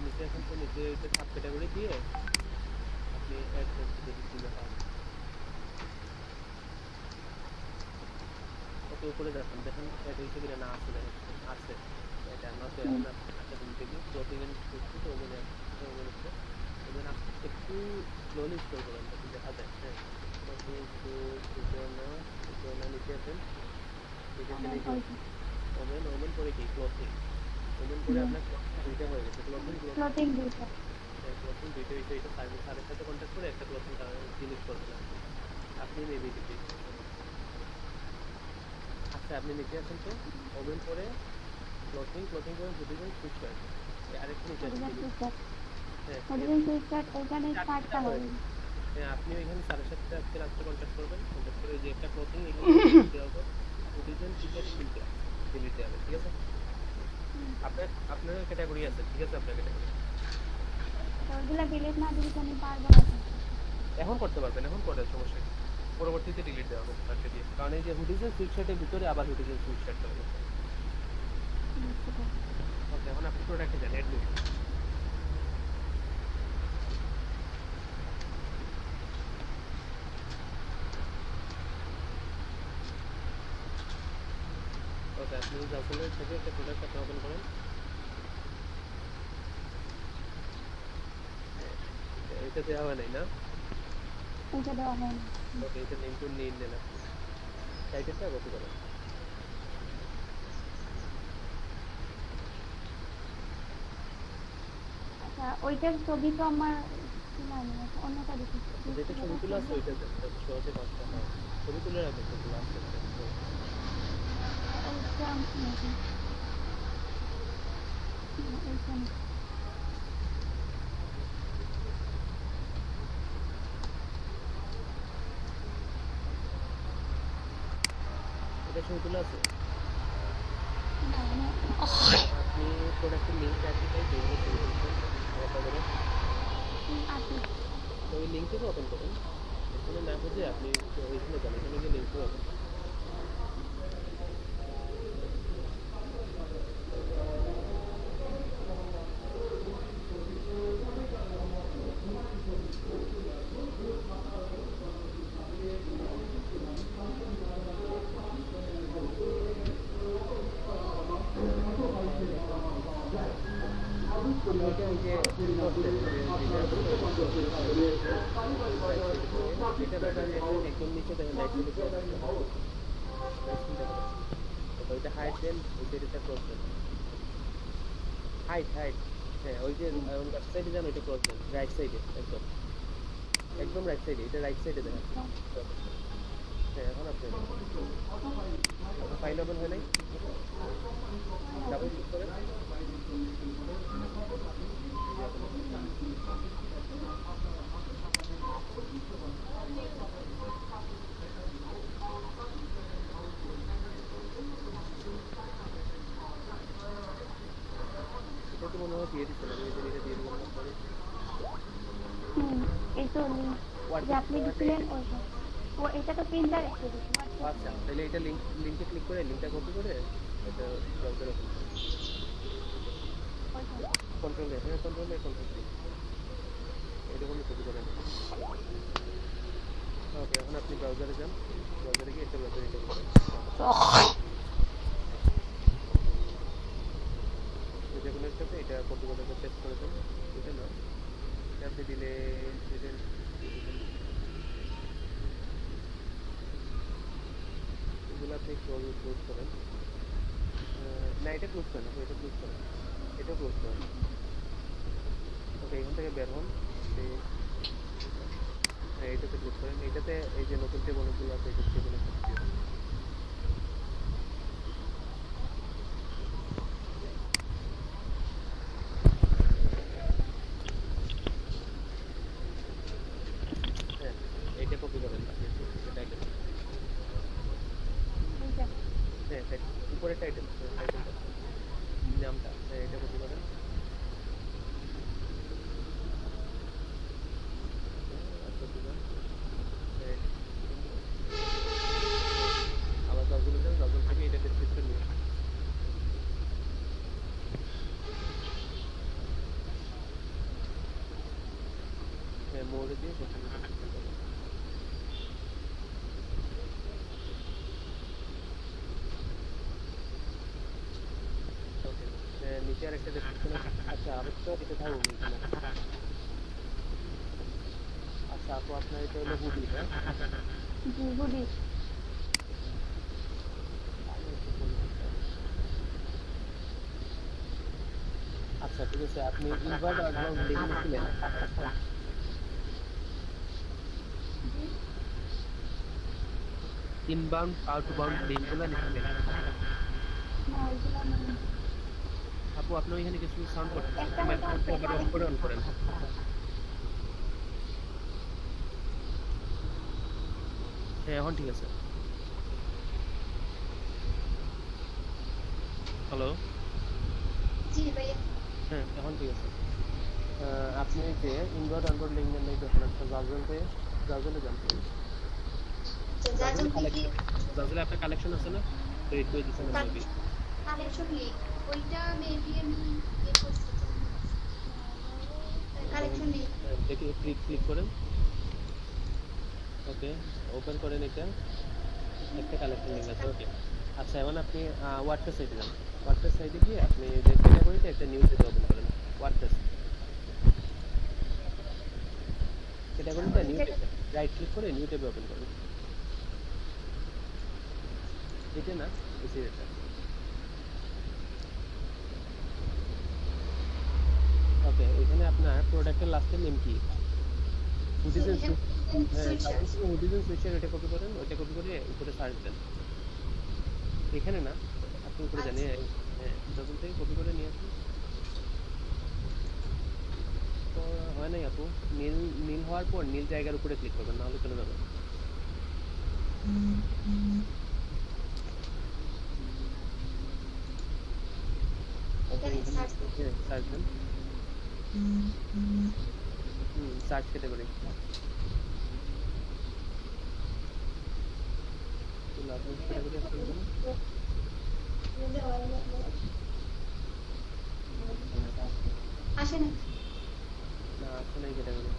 নিচে এখন তো নিচে এটা সাব ক্যাটাগরি দিয়ে আপনি অ্যাড করতে দিলে হয়। ওকে উপরে যাচ্ছেন দেখেন অ্যাড হয়েছে কিনা, না আছে দেখেন আছে, এটা না তো এখন একটা দিন থেকে ক্লোথিং এন্ড করছি তো ওখানে ওখানে ওদের আস্তে আস্তে একটু স্লোলি স্ক্রল করেন তখন দেখা যায়। হ্যাঁ তখন একটু না নিচে আছেন, নিচে লিখে ওমেন ওমেন করে কি ক্লোথিং, ওমেন করে আপনার দুইটা হয়ে গেছে ক্লোথিং ক্লথিং দুইটা। ক্লোথিং দুইটা হয়েছে, এটা সারের সাথে কন্ট্যাক্ট করে একটা ক্লোথিং ডিলিট করবেন আপনি মেবি দিতে। আচ্ছা আপনি নিচে আছেন তো ওমেন করে ক্লোথিং করে বুঝবেন সুইচ করে আরেকটু নিচে আছেন। হ্যাঁ আপনি ওইখানে সারের সাথে আজকে রাত্রে কন্ট্যাক্ট করবেন, কন্ট্যাক্ট করে যে একটা ক্লোথিং এখানে দেওয়া বুঝবেন টিচার ডিলিট ডিলিট দেওয়া হবে, ঠিক আছে? আপনার ক্যাটাগরি আছে, ঠিক আছে? আপনার ক্যাটাগরি ওগুলা ডিলিট না দিলে তো আমি পারবো না। এখন করতে পারবেন, এখন করে সমস্যা নেই, পরবর্তীতে ডিলিট দেওয়া হবে তাকে দিয়ে, কারণ এই যে হুডিজের সুইচ শার্টের ভিতরে আবার হুডিজের সুইচ শার্ট হবে। ওকে এখন আপনি প্রোডাক্টে যান, অ্যাডমিট ওকে আপনি জাফলের থেকে একটা প্রোডাক্ট আপনি ওপেন করেন। এটা দেওয়া হয় নাই না? এটা দেওয়া হয় না। ওকে এটা লিংক নিয়ে নেন আপনি, টাইটেলটা কপি করেন। আচ্ছা ওইটার ছবি তো আমার অন্যটা দেখি। যেটা ছবি তুলে আছে ওইটা শোতে পাঁচটা হয়, ছবি তুলে রাখবেন তো লাস্ট এটা ছবি তুলে আছে। আপনি প্রোডাক্টের লিঙ্ক আছে তাই যেগুলো ছবি তুলছেন একটা করে তো ওই লিঙ্ক থেকে ওপেন করুন। এখানে না বুঝে আপনি ওইখানে যান, এখানে গিয়ে লিঙ্ক ওপেন একদম নিচে দেখেন ওইটা হাইট দেন, ওইটা এটা ক্রস দেন, হাইট হ্যাঁ ওই যে লেফট সাইডে যান ওইটা ক্রস দেন, রাইট সাইডে একদম রাইট সাইডে, এটা রাইট সাইডে দেখেন। হ্যাঁ এখন আপনি ফাইল ওপেন হয় নাই, ডাবল ক্লিক করেন। এটা তো মনে হয় দিয়ে দিচ্ছেন, আমি এটা দিয়ে দেবো পরে। এই তো যে আপনি দিছিলেন ও এটা তো প্রিন্টার একটা দিছি। আচ্ছা তাহলে এটা লিংকে ক্লিক করে লিংকটা কপি করে এটা ব্রাউজারে ওপেন করুন। কন্ট্রোল এ কন্ট্রোল এটা কোনো কপি করেন। ওকে এখন আপনি ব্রাউজারে যান, ব্রাউজারে গিয়ে এটা ব্রাউজারে এটা করেন। যেগুলো একটাতে এটা কপি করে পেস্ট করে দেন, এটা না এটা আপনি দিলে এগুলো আপনি ক্লোজ করেন। না এটা ক্লোজ করেন, এটা ক্লোজ করেন, এটা ক্লোজ করেন। ওকে এখান থেকে বের হন, হ্যাঁ এটাতে ক্লিক করেন। এটাতে এই যে নতুন টেবিলগুলো আছে এটা টেবিলে ক্লিক করুন। হ্যাঁ এটা কপি করেন আপনি, এটা টাইটেল হ্যাঁ উপরে টাইটেলটা নামটা এটা কপি করেন। আবার ব্রাউজারে যান, ব্রাউজার থেকে এটা ডেসক্রিপশন নিয়ে ওকে, নিচে আরেকটা ডেসক্রিপশন আছে। আচ্ছা আরেকটা এটা থাকুক এখানে। আচ্ছা আপু আপনার এটা হলো হুডি, হ্যাঁ? জি হুডি। আচ্ছা ঠিক আছে, আপনি ইনভার্ট আউটবাউন্ড লিঙ্ক লিখলেন। ইনবাউন্ড আউটবাউন্ড লিঙ্কগুলো লিখলেন। না ওইগুলো না। আপু আপনি ওইখানে কিছু সাউন্ড করতেছেন, একটা মাইক্রোফোনটা আবার অফ করে অন করেন। হ্যাঁ এখন ঠিক আছে। হ্যালো, জি ভাইয়া। হ্যাঁ এখন ঠিক আছে। আপনি যে ইনভার্ট আউটবাউন্ড লিঙ্কের নেই যখন একটা ব্রাউজারে যান, জাজল কি ব্রাউজারে আপনার কালেকশন আছে না, ক্রিয়েট করে দিয়েছেন মেবি। কালেকশন লিংক ওইটা মেবি আমি ইয়ে করছি কালেকশন লিংক। দেখি ক্লিক করেন। ওকে ওপেন করেন, এটা একটা কালেকশন লিঙ্ক আছে। ওকে আচ্ছা এখন আপনি ওয়ার্ডপ্রেস সাইটে যান। ওয়ার্ডপ্রেস সাইটে গিয়ে আপনি যে ক্যাটাগরিতে একটা নিউ টেব ওপেন করেন। ওয়ার্ডপ্রেস ক্যাটাগরিতে নিউ টেব রাইট ক্লিক করে নিউ টেব ওপেন করেন। এটা না, এটা ওকে। এখানে আপনার প্রোডাক্টের লাস্টের নেম কি? হুডিজেন সুইচার, এটা কপি করেন, ওইটা কপি করে উপরে সার্চ দেন। এখানে না, আপনি উপরে জানি ডবল থেকে কপি করে নিয়ে আসুন। তো হয় নাই আপু, নীল হওয়ার পর নীল জায়গার উপরে ক্লিক করবেন, নাহলে চলে যাবে। সার্চ দেন, সার্চ ক্যাটাগরি আসে না না, আসলে এই ক্যাটাগরি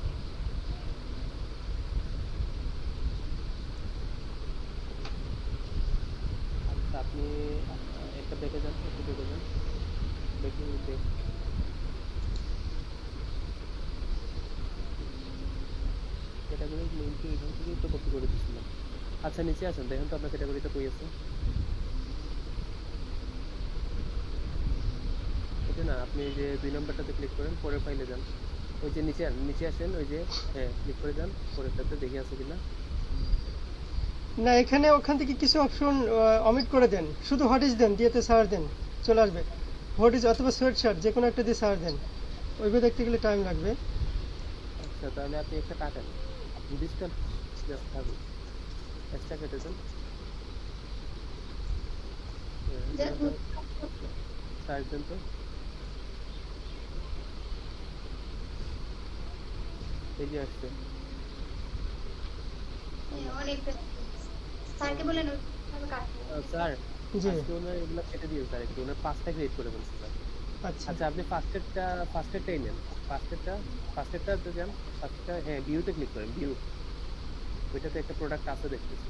আচ্ছা আপনি একটা দেখে যান, দেখে ক্যাটাগরির লিঙ্কটি এখান থেকেই তো কপি করে দিয়েছিলাম। আচ্ছা নিচে আসেন, দেখেন তো আপনার ক্যাটাগরিটা কই আছে। এটা না, আপনি এই যে 2 নম্বরটাতে ক্লিক করেন, পরের ফাইলে যান, ওই যে নিচে আসেন, ওই যে হ্যাঁ ক্লিক করে যান, পরেরটাতে দেখে আছে কিনা। না এখানে ওখান থেকে কিছু অপশন অমিট করে দেন, শুধু হোয়াট ইজ দেন, দিয়েতে সার্চ দেন, চলে আসবে। হোয়াট ইজ অথবা সোয়েট শার্ট যে কোনো একটা দিয়ে সার্চ দেন, ওইভাবে দেখতে গেলে টাইম লাগবে। আচ্ছা তাহলে আপনি একটা কাটেন, ডিজিটাল জাস্ট থাকুন, এক্সট্রা কেটে দেন, সার্চ দেন তো। এই যে আসছে, অনেক স্যারকে বলেন ওইভাবে কাটবো। স্যার জি আজকে ওনার এগুলো কেটে দিন স্যার, একটু ওনার 5টা ক্রিয়েট করে বলছি স্যার। আচ্ছা আচ্ছা আপনি ফার্স্টেরটাই নেন, ফার্স্টেরটাতে যান, ফার্স্টটা হ্যাঁ ভিউতে ক্লিক করেন, ভিউ ওইটাতে একটা প্রোডাক্ট আছে দেখতেছি।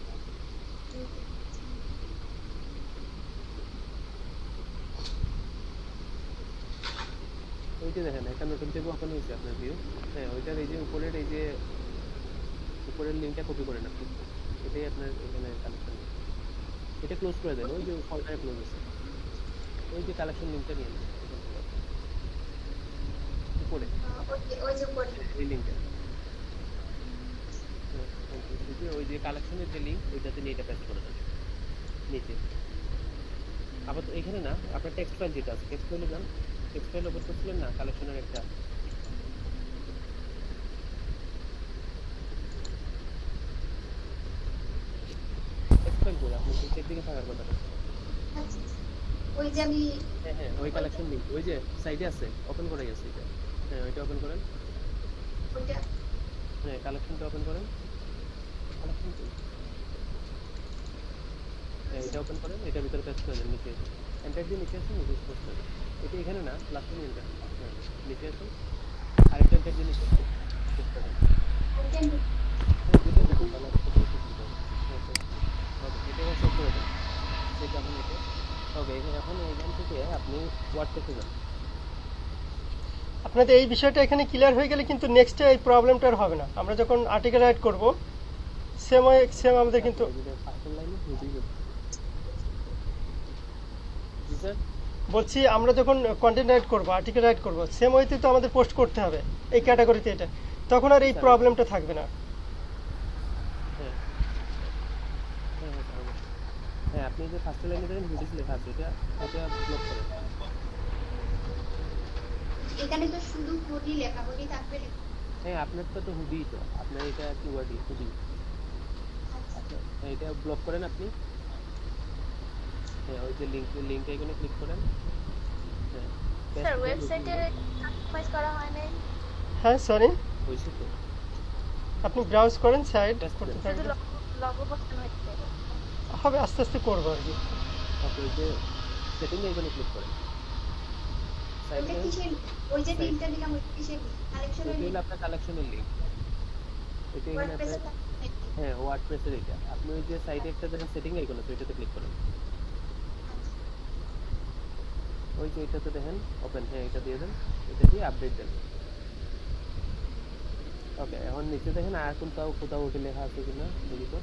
ওইটা দেখেন একটা নতুন টেব ওপেন হয়েছে আপনার ভিউ। হ্যাঁ ওইটার এই যে উপরের এই যে উপরের লিঙ্কটা কপি করেন আপনি, এটাই আপনার এখানে কালেকশন। এটা ক্লোজ করে দেন, ওই যে ফল্ডারে ক্লোজ আছে, ওই যে কালেকশন লিঙ্কটা নিয়ে নেন উপরে, ওই যে উপরে এই লিঙ্কটা ওই যে কালেকশনের যে লিঙ্ক, ওইটাতে নিয়ে এটা পেস্ট করে দেন নিচে। আবার তো এখানে না, আপনার টেক্সট ফাইল যেটা আছে, টেক্সট ফাইলে যান, টেক্সট ফাইল ওপেন করছিলেন না, কালেকশনের একটা টেক্সট ফাইল করে আপনি নিচের দিকে থাকার কথা। ওই যে আমি হ্যাঁ হ্যাঁ ওই কালেকশন লিঙ্ক ওই যে সাইডে আছে, ওপেন করে গেছে এটা। হ্যাঁ ওইটা ওপেন করেন, ওইটা হ্যাঁ কালেকশনটা ওপেন করেন, কালেকশন হ্যাঁ এটা ওপেন করেন, এটার ভিতরে পেস্ট করে দেন নিচে, এন্টার দিয়ে নিচে আসুন, নিচে পেস্ট করে দেন। এটা এখানে না, লাস্টে নিয়ে যান, হ্যাঁ নিচে আসুন, আরেকটা এন্টার দিয়ে নিচে পেস্ট করে দেন। ওইটা নিয়ে দুটো দেখুন তাহলে আপনাকে একটু সুবিধা হবে। হ্যাঁ, তো ওকে এটা সেভ করে দেন। সেটা এখন এটা ওকে এখন এখান থেকে আপনি ওয়ার্ডপ্রেসে যান। আপনাদের এই বিষয়টা এখানে ক্লিয়ার হয়ে গেলে কিন্তু নেক্সটে এই প্রবলেমটা আর হবে না। আমরা যখন আর্টিকেল রাইট করব সেম আমাদের কিন্তু ফার্স্ট লাইনে হুডি জি স্যার বলছি আমরা যখন কন্টেন্ট রাইট করব আর্টিকেল রাইট করব সেম ওয়েতে তো আমাদের পোস্ট করতে হবে এই ক্যাটাগরিতে এটা, তখন আর এই প্রবলেমটা থাকবে না। হ্যাঁ হ্যাঁ হ্যাঁ স্যার অবশ্যই। হ্যাঁ আপনি যে ফার্স্ট লাইনে দেখেন হুডিস লেখা আছে এটা ব্লক করেন। এখানে তো শুধু হুডি লেখা, হুডি থাকবে না। হ্যাঁ আপনার তো হুডি তো আপনার এটা কিওয়ার্ডই হুডি। আচ্ছা এটা ব্লক করেন আপনি। হ্যাঁ ওই যে লিংক আইকনে ক্লিক করেন। হ্যাঁ স্যার ওয়েবসাইটে কাস্টমাইজ করা হয় নাই, হ্যাঁ সরি, হয়েছে তো আপনি ব্রাউজ করেন সাইট Test করতে করেন। শুধু থাকবেন, লগো বসানো হয়েছে। হবে আস্তে আস্তে করবো আর কি। ওকে ওই যে সেটিং আইকনে ক্লিক করেন। ওইটা সাইডে কিসের, ওই যে লিংকটা দিলাম ওইটা কিসের, কালেকশনের ওইটা লিংক, হলো আপনার কালেকশনের লিংক। এটা এখানে ওয়ার্ডপ্রেসে আপনার হ্যাঁ ওয়ার্ডপ্রেসের এটা আপনি ওই যে সাইডে একটা দেখেন সেটিং আইকন আছে ওইটাতে ক্লিক করেন। ওই যে এটাতে দেখেন ওপেন, হ্যাঁ এটা দিয়ে দেন, এটা দিয়ে আপডেট দেন। ওকে এখন নিচে দেখেন আর কোথাও ওকে লেখা আছে কিনা দেখি তো।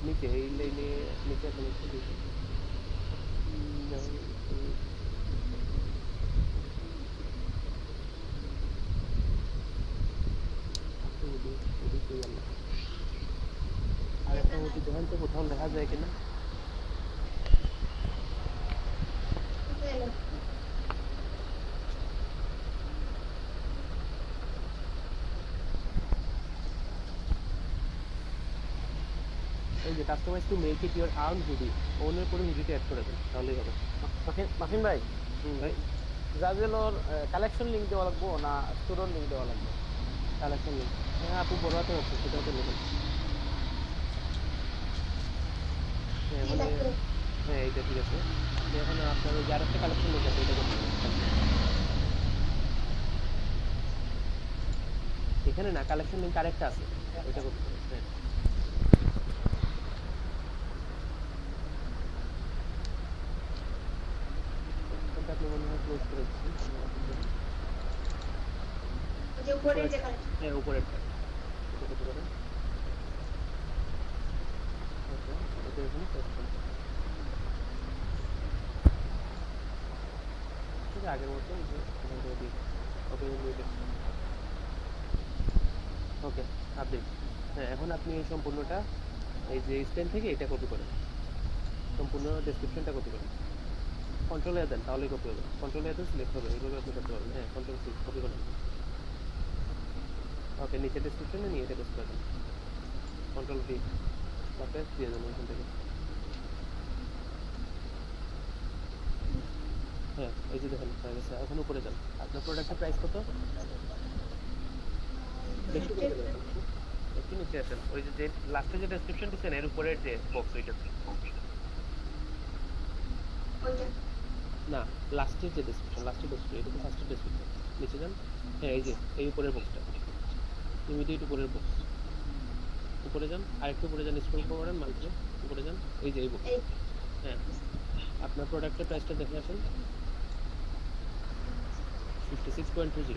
নিচে এই লাইনে নিচে এখন একটু দেখি। আর একটা ওটি দেখেন তো কোথাও লেখা যায় কিনা। এই যে customize to make it your own hoodie, ওনের পরে হুডিটা অ্যাড করে দেন তাহলেই হবে। মাসিম ভাই, ভাই জাজেলর কালেকশন লিংক দেওয়া লাগবো না স্টোরের লিংক দেওয়া লাগবে? কালেকশন লিঙ্ক হ্যাঁ আপু বড়াতে হচ্ছে সেটাও তো নেবেন। হ্যাঁ মানে হ্যাঁ এইটা ঠিক আছে। আপনি এখন আপনার ওই যে আরেকটা কালেকশন লিঙ্ক আছে এটা করতে পারেন। এখানে না কালেকশন লিঙ্ক আরেকটা আছে ওইটা করতে পারেন। হ্যাঁ ওটা আপনি মনে হয় ক্লোজ করে দিচ্ছেন। ওই যে উপরে যে কালেকশন, হ্যাঁ উপরেরটা এটা করতে পারেন। ওকে এটা এখানে পেস্ট করুন। ঠিক আছে আগের মতো এই যে এখান থেকে দিয়ে ওকে ওকে আপডেট। হ্যাঁ এখন আপনি এই সম্পূর্ণটা এই যে স্ট্যান্ড থেকে এটা কপি করেন, সম্পূর্ণ ডেসক্রিপশনটা কপি করেন। কন্ট্রোল এ দেন তাহলেই কপি হবে, কন্ট্রোল এ সিলেক্ট হবে, এইভাবে আপনি করতে পারবেন। হ্যাঁ কন্ট্রোল সি কপি করেন। ওকে নিচে ডেসক্রিপশনে নিয়ে এটা পেস্ট করে দেন, কন্ট্রোল ভি বা পেস্ট দিয়ে দেন এখান থেকে। হ্যাঁ এই যে দেখেন হয়ে গেছে। এখন উপরে যান, আপনার প্রোডাক্টের প্রাইস কত বেশি করে দেবেন। একটু নিচে আসেন, ওই যে লাস্টে যে ডেসক্রিপশন দিচ্ছেন এর উপরের যে বক্স ওইটাতে ওইটা না, লাস্টের যে ডেসক্রিপশন এটা তো ফার্স্টের ডেসক্রিপশন। নিচে যান, হ্যাঁ এই যে এই উপরের বক্সটা, ইমিডিয়েট উপরের বক্স, উপরে যান আরেকটু উপরে যান, স্ক্রল করেন মাল্টিপ্লে উপরে যান, এই যে এই বক্স। হ্যাঁ আপনার প্রোডাক্টের প্রাইসটা দেখে আসেন 56.20।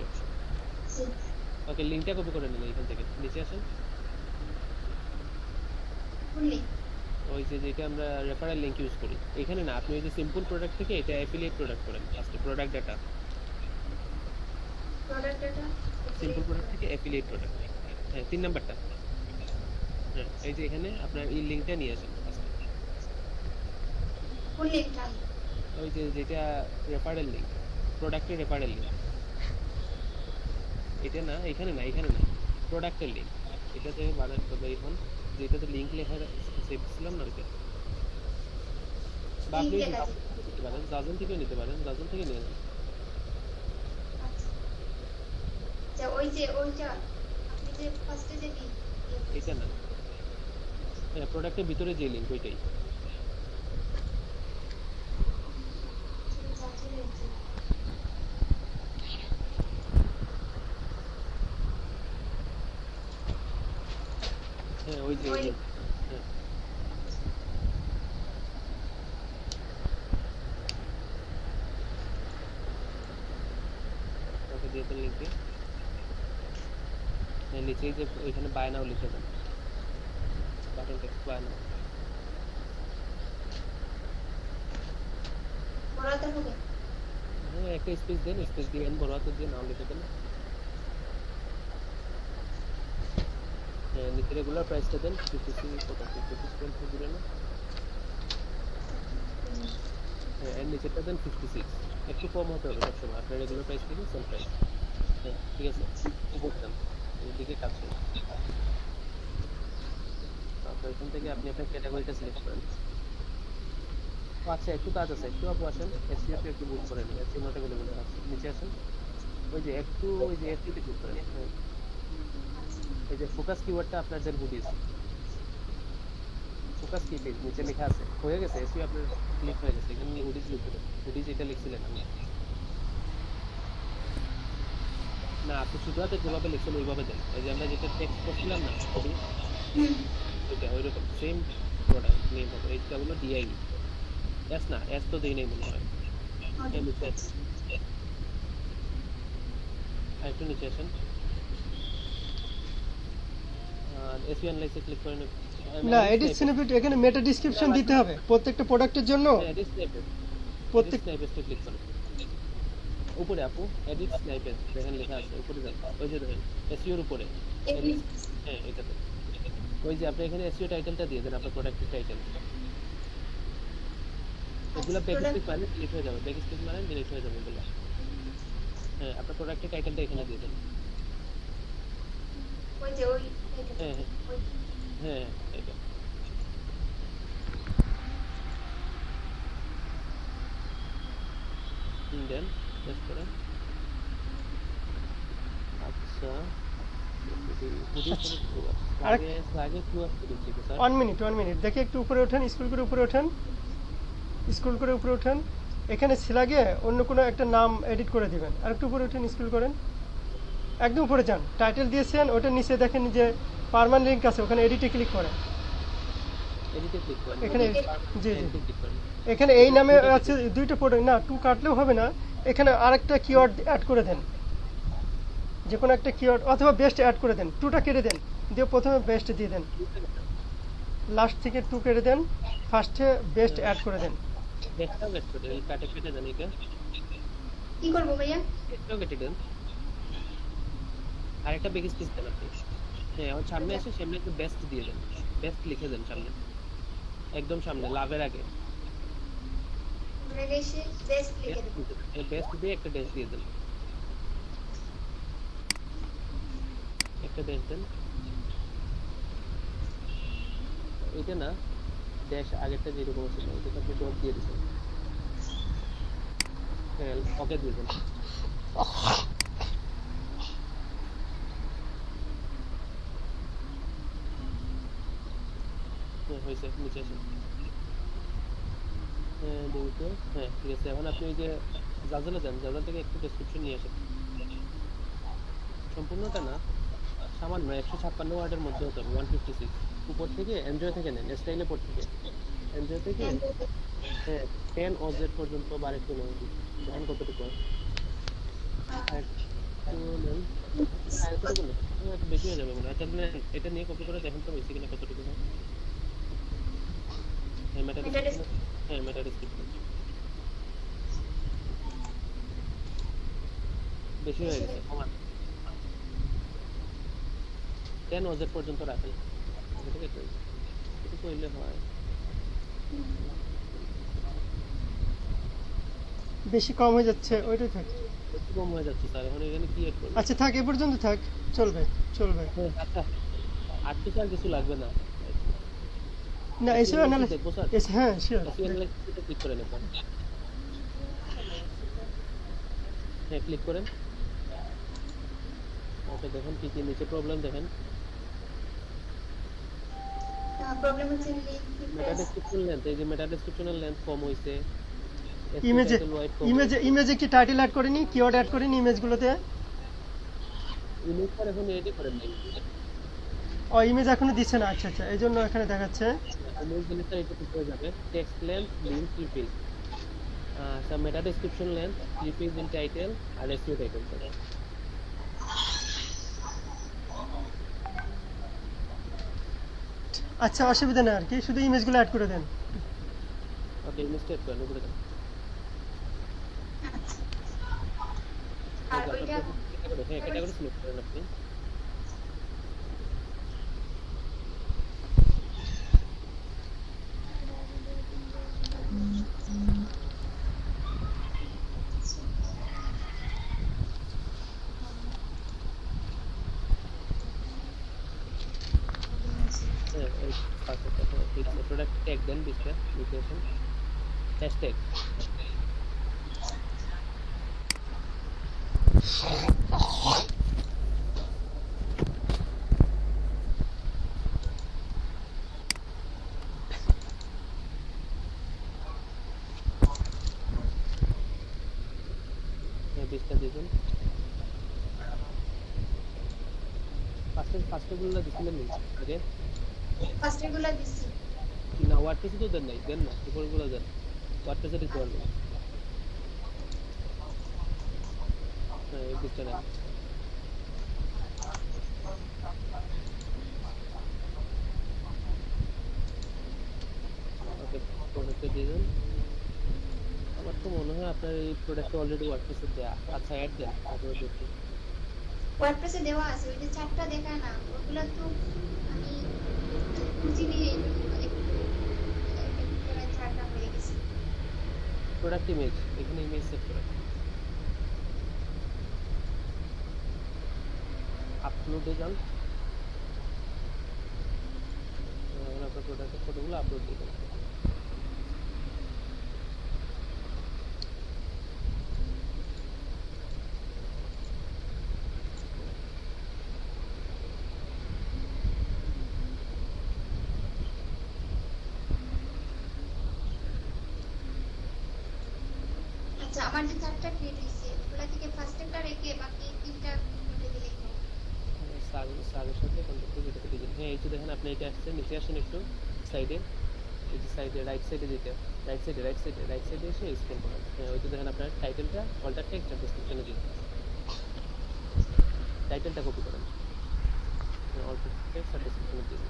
ওকে লিংকটা কপি করে নিন এখান থেকে, নিচে আসেন। ফুললি ওই যে যেটা আমরা রেফারেল লিংক ইউজ করি এখানে না, আপনি ওই যে সিম্পল প্রোডাক্ট থেকে এটা অ্যাফিলিয়েট প্রোডাক্ট করেন। ফার্স্টে product data, product data, simple product থেকে অ্যাফিলিয়েট প্রোডাক্ট। হ্যাঁ 3 নাম্বারটা। হ্যাঁ এই যে এখানে আপনার এই লিংকটা নিয়ে আসেন ফার্স্টে, ফুল লিংকটা, ওই যে যেটা রেফারেল লিংক, প্রোডাক্টের রেফারেল লিংক। এটা না এখানে না, এখানে না, প্রোডাক্টের লিংক। এটাতে বানান তবে এখন যেটাতে লিংক লেখা সেভ ছিলাম না ওইটা, বা আপনি নিতে পারেন জাজন থেকে নিতে পারেন, জাজন থেকে নিয়ে নেন। আচ্ছা ওই যে ওইটা আপনি যে ফার্স্টে যে লিংক, এটা না, হ্যাঁ প্রোডাক্টের ভিতরে যে লিংক ওইটাই। হ্যাঁ ওই যে হ্যাঁ ওকে দিয়ে দেন লিখে নিচেই যে ওইখানে বাই নাও লিখে দেন বাটন টেক্সট বাই নাও হ্যাঁ একটা স্পেস দেন স্পেস দিয়ে এন বড় হাতে দিয়ে নাম লিখে দেন নিচে রেগুলার প্রাইসটা দেন 56 কত 56 দিলেন না হ্যাঁ এর নিচেটা দেন 56 একটু কম হতে হবে সবসময় আপনার রেগুলার প্রাইস থেকে সেম প্রাইস হ্যাঁ ঠিক আছে উপর দেন এদিকে কাজ করুন তারপর এখান থেকে আপনি আপনার ক্যাটাগরিটা সিলেক্ট করেন আচ্ছা একটু কাজ আছে একটু আপু আসেন এসইও তে একটু বুক করেন এসইও নোটে বলে বলে আসেন নিচে আসেন ওই যে একটু ওই যে এসইও তে ক্লিক করেন এই যে ফোকাস কিওয়ার্ডটা আপনার দেন হুডিস ফোকাস কি পেজ নিচে লেখা আছে হয়ে গেছে এসইও আপনার ক্লিক হয়ে গেছে এখানে হুডিস লিখতে হবে হুডিস এটা লিখছিলেন আপনি না আপনি শুধুমাত্র যেভাবে লিখছেন ওইভাবে দেন ওই যে আমরা যেটা টেক্সট করছিলাম না ওইটা ওইরকম সেম প্রোডাক্ট নেম হবে এইটা হলো ডিআই এস না এস তো দেই নেই মনে হয় নিচে আর একটু নিচে আসেন এসইও অ্যানালাইসিস ক্লিক করেন না এডিট স্নিপেট এখানে মেটা ডেসক্রিপশন দিতে হবে প্রত্যেকটা প্রোডাক্টের জন্য এডিট স্নিপেট প্রত্যেক স্নিপেটে ক্লিক করেন উপরে আপু এডিট স্নিপেট দেখেন লেখা আছে উপরে যান ওই যে দেখেন এসইও এর উপরে হ্যাঁ এটাতে ওই যে আপনি এখানে এসইও টাইটেলটা দিয়ে দেন আপনার প্রোডাক্টের টাইটেল এগুলো ব্যাকস্পেস মানে ডিলিট হয়ে যাবে ব্যাকস্পেস মানে ডিলিট হয়ে যাবে এগুলো হ্যাঁ আপনার প্রোডাক্টের টাইটেলটা এখানে দিয়ে দেন ওই যে ওই হ্যাঁ হ্যাঁ এটা দেন প্রেস করেন আচ্ছা আগে কি আসছে স্যার 1 মিনিট দেখি একটু উপরে ওঠেন স্ক্রল করে উপরে ওঠেন এখানে স্ল্যাগে অন্য কোনো একটা নাম এডিট করে দিবেন আর একটু উপরে ওঠেন স্ক্রল করেন একদম উপরে যান টাইটেল দিয়েছেন ওটা নিচে দেখেন যে পার্মানেন্ট লিংক আছে ওখানে এডিটে ক্লিক করেন এডিটে ক্লিক করেন এখানে জি এখানে এই নামে আছে দুইটা প্রোডাক্ট না টু কাটলেও হবে না এখানে আরেকটা কিওয়ার্ড অ্যাড করে দেন যে কোনো একটা কিওয়ার্ড অথবা বেস্ট অ্যাড করে দেন টুটা কেটে দেন দিয়ে প্রথমে বেস্ট দিয়ে দেন লাস্ট থেকে টু কেটে দেন ফার্স্টে বেস্ট অ্যাড করে দেন বেস্টটাও কেটে দেন কেটে দেন এটা কি করব ভাইয়া বেস্টটাও কেটে দেন আরেকটা বেগ স্পেস দেন আপনি হ্যাঁ এখন সামনে এসে সামনে একটু বেস্ট দিয়ে দেন বেস্ট লিখে দেন সামনে একদম সামনে লাভের আগে মানে এসে বেস্ট লিখে দেব বেস্ট দিয়ে একটা ড্যাশ দিয়ে দেন একটা ড্যাশ দেন এটা না ড্যাশ আগেরটা যেরকম ছিল ওটা আপনি ডট দিয়ে দিবেন হ্যাঁ ওকে দিয়ে দেন হয়েছে নিচে আসেন হ্যাঁ দেখুন হ্যাঁ ঠিক আছে এখন আপনি ওই যে জাজালে যান জাজাল থেকে একটু ডেসক্রিপশন নিয়ে আসেন সম্পূর্ণটা না সামান্য 156 ওয়ার্ডের মধ্যে হতে হবে 156 উপর থেকে এনজয় থেকে নেন স্টাইলে পর থেকে এনজয় থেকে হ্যাঁ 10 ওজেড পর্যন্ত বারে একটু নেন দেখেন কতটুকু বেশি হয়ে যাবে মনে হয় এটা নিয়ে কপি করে দেখেন তো হয়েছে কিনা কতটুকু হয় মেটা ডেসক্রিপশন বেশি হয়ে গেছে কমান 10 ওজেড পর্যন্ত রাখেন এটা কইলে হয় বেশি কম হয়ে যাচ্ছে ওইটাই থাক একটু কম হয়ে যাচ্ছে স্যার এখন এখানে কি এড করব আচ্ছা থাক এ পর্যন্ত থাক চলবে আচ্ছা আর তো স্যার কিছু লাগবে না না এসে অ্যানালাইসিস হ্যাঁ শিওর অ্যানালাইসিসে ক্লিক করেন এখন হ্যাঁ ক্লিক করেন ওকে দেখেন কি কি নিচে প্রবলেম দেখেন প্রবলেম হচ্ছে মেটা ডেসক্রিপশন লেন্থ এই যে মেটা ডেসক্রিপশনের লেন্থ কম হইছে ইমেজে কি টাইটেল অ্যাড করেনি কিওয়ার্ড অ্যাড করেনি ইমেজগুলোতে ইমেজটা এখন এডিট করেন নাই ও ইমেজ এখনো দিচ্ছে না, আচ্ছা আচ্ছা, এই জন্য এখানে দেখাচ্ছে। ইমেজ দিলে স্যার এটা ঠিক হয়ে যাবে। Text length link 3 page, sir meta description length 3 page in title আর এসইও টাইটেল স্যার। আচ্ছা অসুবিধা নেই আর কি, শুধু ইমেজগুলো অ্যাড করে দেন। ওকে, ইমেজ টাইপ করেন উপরে দেন। আর ওইটা হ্যাঁ, ক্যাটাগরি সিলেক্ট করেন আপনি। হ্যাঁ, এই পাশে প্রোডাক্ট ট্যাগ দেন, বিশটা লোকেশন হ্যাশট্যাগ। হ্যাঁ, বিশটা দিবেন। ফার্স্টে গুলো দিছিলেন নি আগে? ফার্স্টের গুলো দিচ্ছি। না, ওয়ার্ডপ্রেসে তো দেন নাই, দেন না, উপরগুলো দেন। ওয়ার্ডপ্রেসে দিতে পারবেন। হ্যাঁ, এই বিশটা নেন। ওকে, প্রোডাক্টে দিয়ে দেন। আমার তো মনে হয় আপনার এই প্রোডাক্টটা অলরেডি ওয়ার্ডপ্রেসে দেয়া। আচ্ছা, অ্যাড দেন, তারপরে দেখি। ওয়ার্ডপ্রেসে দেওয়া আছে, ওই যে চারটা দেখায় না, ওগুলো তো আমি খুঁজিনি, প্রায় চারটা হয়ে গেছে। প্রোডাক্ট ইমেজ, এখানে ইমেজ সেট করেন। আপলোডে যান। এখন আপনার প্রোডাক্টের ফটোগুলো আপলোড দিয়ে দেন। আচ্ছা, আমার যে চারটা ক্রিয়েট হয়েছে ওগুলা থেকে ফার্স্টেরটা রেখে বাকি তিনটা নোটে দিলেই হবে। সাগের সাথে কন্ট্যাক্ট করে যেটা দিয়ে দেন। হ্যাঁ, এই যে দেখেন আপনি এটা আসছে, নিচে আসেন একটু সাইডে, এই যে সাইডে রাইট সাইডে যেতে, রাইট সাইডে এসে স্ক্রল করেন। হ্যাঁ, ওই তো দেখেন আপনার টাইটেলটা অল্টার টেক্সট আর ডেসক্রিপশনে দিন। টাইটেলটা কপি করেন, অল্টার টেক্সট আর ডেসক্রিপশনে দিন।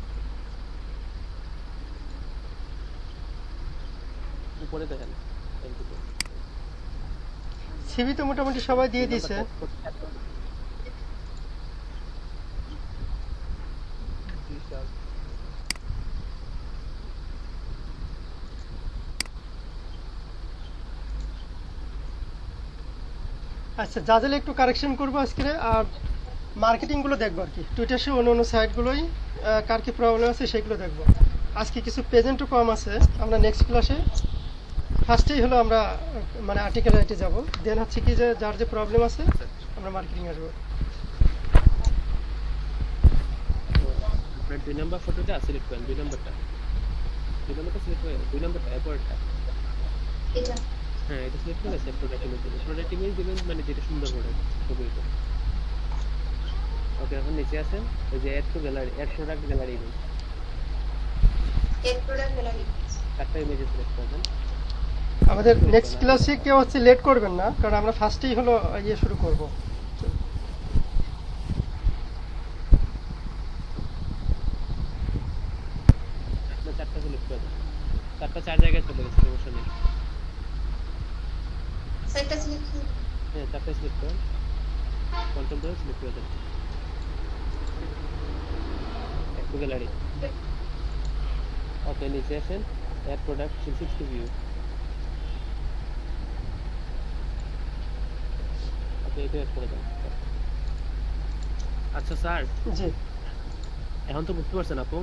উপরে দেখেন সিভি তো মোটামুটি সবাই দিয়ে দিয়েছে। আচ্ছা, যাদের একটু কারেকশন করবো আজকে, আর মার্কেটিং গুলো দেখবো আর কি, টুইটার সহ অন্য সাইটগুলোই কার কি প্রবলেম আছে সেগুলো দেখবো। আজকে কিছু পেজেন্টও কম আছে, আমরা নেক্সট ক্লাসে ফার্স্টেই হলো আমরা মানে আর্টিকেল রাইটে যাবো, দেন হচ্ছে কি যে যার যে প্রবলেম আছে আমরা মার্কেটিং আসবো। আপনার 2 নাম্বার ফটোটা সিলেক্ট করেন, 2 নাম্বারটা সিলেক্ট করে 2 নাম্বারটা এরপরটা। এটা হ্যাঁ, এটা সিলেক্ট করে সেভ প্রোডাক্ট ইমেজ দিবেন। প্রোডাক্ট ইমেজ দিবেন মানে যেটা সুন্দর প্রোডাক্ট ছবিটা। ওকে, এখন নিচে আসেন, ওই যে add to gallery, add product gallery image, এর প্রোডাক্ট গ্যালারি একটা ইমেজ সিলেক্ট করবেন। আমাদের নেক্সট ক্লাসে কেউ হচ্ছে লেট করবেন না, কারণ আমরা ফার্স্টেই হলো ইয়ে শুরু করব। আপনার চারটা সিলেক্ট করে দেন, চারটা চার জায়গায় চলে গেছে, সমস্যা নেই। সেটটা সিলেক্ট করুন। হ্যাঁ, চারটা সিলেক্ট করেন, কন্ট্রোল ধরে সিলেক্ট করে দেন, অ্যাড টু গ্যালারি। ওকে, নিচে আসেন, অ্যাড প্রোডাক্ট 360 ভিউ। ওকে, এটা অ্যাড করে দেন। আচ্ছা স্যার, জি, এখন তো বুঝতে পারছেন আপু?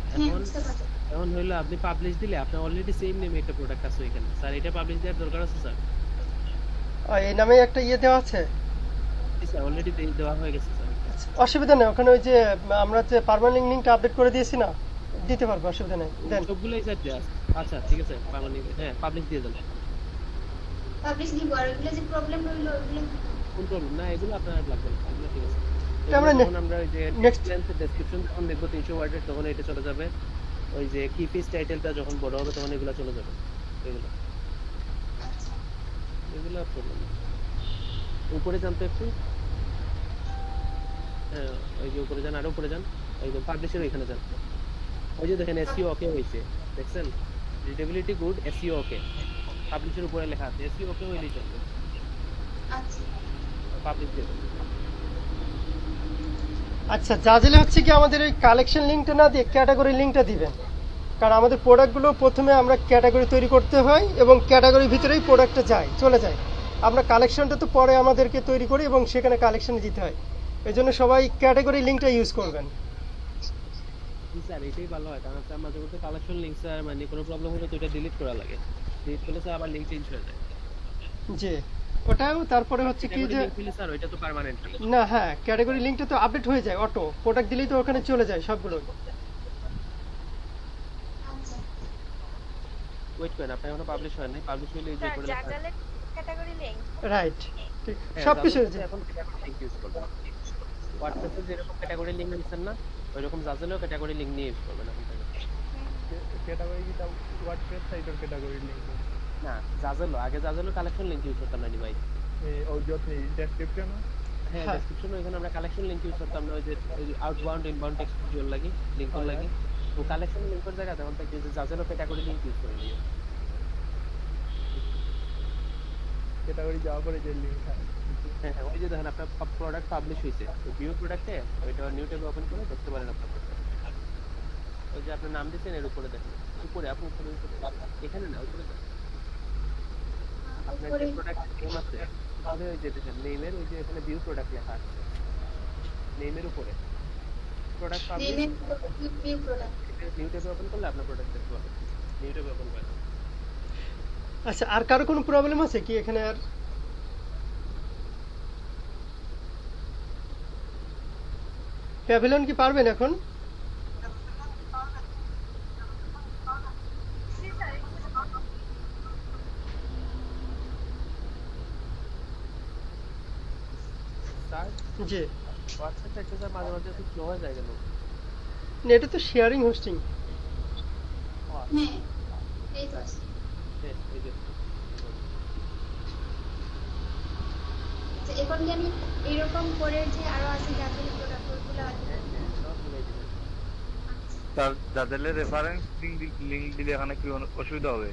হ্যাঁ, এখন বুঝতে পারছি। এখন হইলো আপনি পাবলিশ দিলে আপনার অলরেডি সেম নেমে একটা প্রোডাক্ট আছে এখানে। স্যার, এটা পাবলিশ দেওয়ার দরকার আছে স্যার? এই নামে একটা ইয়ে দেওয়া আছে। স্যার, অলরেডি দেওয়া হয়ে গেছে স্যার। অসুবিধা নেই, ওখানে ওই যে আমরা যে পার্মানেন্ট লিঙ্কটা আপডেট করে দিয়েছি না, দিতে পারবো, অসুবিধা নেই। দেন সবগুলোই স্যার দেওয়া আছে। আচ্ছা, ঠিক আছে, পার্মানেন্ট, হ্যাঁ, পাবলিশ দিয়ে দেন। পাবলিশ দিব, আর ওইগুলো যে প্রবলেম হইলো ওইগুলো কোন প্রবলেম না, এগুলো আপনার লাগবে না, এগুলো ঠিক আছে। এটা আমরা যখন আমরা ওই যে next- ডেসক্রিপশন যখন দেখবো 300 ওয়ার্ডের, তখন এটা চলে যাবে। ওই যে কি পিস টাইটেলটা যখন বড় হবে তখন এগুলো চলে যাবে। এগুলো প্রবলেম। উপরে যান তো একটু। হ্যাঁ, ওই যে উপরে যান, আরো উপরে যান, একদম পাবলিশের এখানে যান। ওই যে দেখেন এসইও ওকে হয়েছে, দেখছেন? রিডেবিলিটি গুড, এসইও ওকে। পাবলিশের উপরে লেখা আছে এসইও ওকে হইলেই চলবে। আচ্ছা পাবলিশ দিয়ে দেন। আচ্ছা, জাজেলে হচ্ছে কি আমাদের এই কালেকশন লিঙ্কটা না দিয়ে ক্যাটাগরি লিঙ্কটা দিবেন। কারণ আমাদের প্রোডাক্টগুলো প্রথমে আমরা ক্যাটাগরি তৈরি করতে হয় এবং ক্যাটাগরির ভিতরেই প্রোডাক্টটা চলে যায়। আমরা কালেকশনটা তো পরে আমাদেরকে তৈরি করি এবং সেখানে কালেকশনে দিতে হয়। এই জন্য সবাই ক্যাটাগরি লিঙ্কটা ইউজ করবেন। জি স্যার, এটাই ভালো হয়। কারণ স্যার মাঝে মধ্যে কালেকশন লিঙ্ক স্যার মানে কোনো প্রবলেম হলে তো এটা ডিলিট করা লাগে। ডিলিট করলে স্যার আবার লিঙ্ক চেঞ্জ হয়ে যায়। জি, ওটাও। তারপরে হচ্ছে কি যে লিঙ্ক দিলে স্যার ওইটা তো পার্মানেন্ট। না, হ্যাঁ, ক্যাটাগরি লিঙ্কটা তো আপডেট হয়ে যায় অটো। প্রোডাক্ট দিলেই তো ওখানে চলে যায় সবগুলো। আচ্ছা ওয়েট করেন, আপনার এখনো পাবলিশ হয় নাই। পাবলিশ হইলে এই যে স্যার উপরে লেখা আছে। জাজালে ক্যাটাগরি লিংক। রাইট, ঠিক। হ্যাঁ, সব কিছু জাজালে এখন ক্যাটাগরি লিঙ্ক ইউজ করবেন। ওয়ার্ডপ্রেসে যেরকম ক্যাটাগরি লিঙ্ক নিছেন না, ওইরকম জাজালেও ক্যাটাগরি লিঙ্ক নিয়ে ইউজ করবেন এখন থেকে। ক্যাটাগরি কি তাও ওয়ার্ডপ্রেস সাইটের ক্যাটাগরি লিংক না, জাজালো আগে জাজালো কালেকশন লিঙ্ক ইউজ করতাম না ভাই। ও যত ডেসক্রিপশন হ্যাঁ, ডেসক্রিপশনে এখানে আমরা কালেকশন লিঙ্ক ইউজ করতাম না। ওই যে আউটবাউন্ড ইনবাউন্ড টেক্সট ভিজুয়াল লাগি, লিঙ্কর লাগি। তো কালেকশন লিঙ্কের জায়গা তখন থেকে যে জাজালো ক্যাটাগরি লিঙ্ক ইউজ করে দিও। ক্যাটাগরি যাওয়ার পরে যে লিংক হ্যাঁ হ্যাঁ, ওই যে দেখেন আপনার প্রোডাক্ট পাবলিশ হয়েছে, তো ভিউ প্রোডাক্টে ওইটা নিউ ট্যাবে ওপেন করে দেখতে পারেন আপনার প্রোডাক্ট। ওই যে আপনার নাম দিয়েছেন এর উপরে দেখেন, উপরে আপনি উপরে এখানে না, উপরে দেখেন আপনার যে প্রোডাক্ট নেম আছে তাহলে ওই যে দেখেন নেমের ওই যে এখানে ভিউ প্রোডাক্ট লেখা আছে, নেমের উপরে product publish new product. New ট্যাবে ওপেন করলে আপনার প্রোডাক্ট দেখতে পাবেন। নিউ ট্যাবে ওপেন করেন। আচ্ছা, আর কারো কোনো প্রবলেম আছে কি এখানে? আর প্যাভিলিয়ন কি পারবেন এখন? স্যার জি, হোয়াটসঅ্যাপ একটা স্যার মাঝে মাঝে একটু স্লো হয়ে যায় কেন? না, এটা তো শেয়ারিং হোস্টিং। হ্যাঁ এই তো আছে। হ্যাঁ, এই যে আচ্ছা, এখন কি আমি এরকম করে যে আরো আছে জাজেলে প্রোডাক্ট ওগুলো সব মিলাই দিবেন। তার যাদের রেফারেন্স লিংক দিলে এখানে কি অসুবিধা হবে?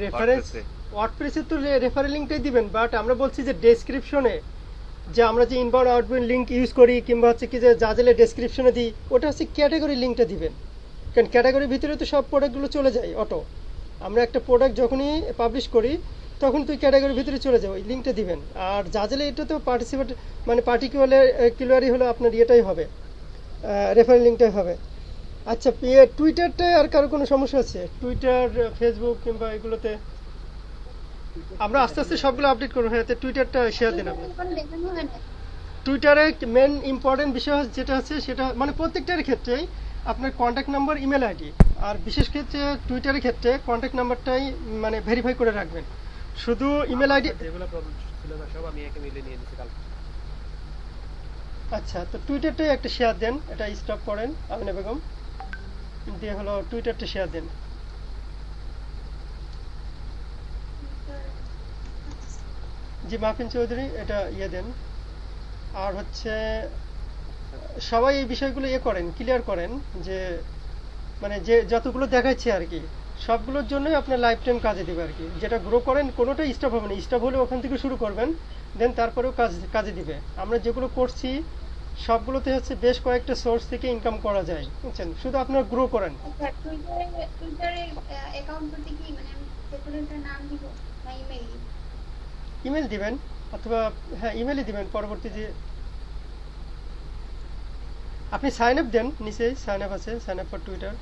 রেফারেন্স ওয়ার্ডপ্রেসে তো রেফারেল লিঙ্কটাই দিবেন, বাট আমরা বলছি যে ডেসক্রিপশনে যে আমরা যে ইনবাউন্ড আউটবাউন্ড লিঙ্ক ইউজ করি কিংবা হচ্ছে কি যে জাজেলে ডেসক্রিপশনে দিই, ওটা হচ্ছে ক্যাটাগরি লিঙ্কটা দিবেন। কারণ ক্যাটাগরির ভিতরে তো সব প্রোডাক্টগুলো চলে যায় অটো। আমরা একটা প্রোডাক্ট যখনই পাবলিশ করি তখন তো ক্যাটাগরির ভিতরে চলে যায়, ওই লিঙ্কটা দিবেন। আর জাজেলে এটা তো পার্টিসিপেট মানে পার্টিকুলারই হলো আপনার ইয়েটাই হবে, রেফারেল লিঙ্কটাই হবে। আচ্ছা, টুইটারটায় আর কারো কোনো সমস্যা আছে? টুইটার, ফেসবুক কিংবা এগুলোতে আমরা আস্তে আস্তে সবগুলো আপডেট করবো। হ্যাঁ, টুইটারটা শেয়ার দিন আপনি। এখন দেখানো হয় না। টুইটারে মেন ইম্পর্টেন্ট বিষয় যেটা আছে সেটা মানে প্রত্যেকটার ক্ষেত্রেই আপনার কন্ট্যাক্ট নাম্বার, ইমেল আইডি, আর বিশেষ ক্ষেত্রে টুইটারের ক্ষেত্রে কন্ট্যাক্ট নাম্বারটাই মানে ভেরিফাই করে রাখবেন। শুধু ইমেল আইডি। যেগুলো প্রবলেম ছিল না সব আমি একে মিলে নিয়ে নিয়েছি কালকে। আচ্ছা, তো টুইটারটাই একটা শেয়ার দেন, এটা স্টপ করেন আমিনা বেগম দিয়ে হলো টুইটারটা শেয়ার দেন। জি মাহফিন চৌধুরী, এটা ইয়ে দেন। আর হচ্ছে সবাই এই বিষয়গুলো ইয়ে করেন, ক্লিয়ার করেন যে মানে যে যতগুলো দেখাচ্ছে আর কি সবগুলোর জন্যই আপনার লাইফ টাইম কাজে দেবে আর কি। যেটা গ্রো করেন কোনোটাই স্টপ হবে না, স্টপ হলে ওখান থেকে শুরু করবেন, দেন তারপরেও কাজে দিবে। আমরা যেগুলো করছি সবগুলোতে হচ্ছে বেশ কয়েকটা সোর্স থেকে ইনকাম করা যায়, বুঝছেন? শুধু আপনার গ্রো করেন। আচ্ছা, টুইটারে অ্যাকাউন্ট করতে কি মানে আমি সেকুলেটার নাম দিব না ইমেল দিব? ইমেল দিবেন অথবা হ্যাঁ ইমেলই দিবেন। পরবর্তী যে আপনি সাইন আপ দেন, নিচেই সাইন আপ আছে, সাইন আপ ফর টুইটার।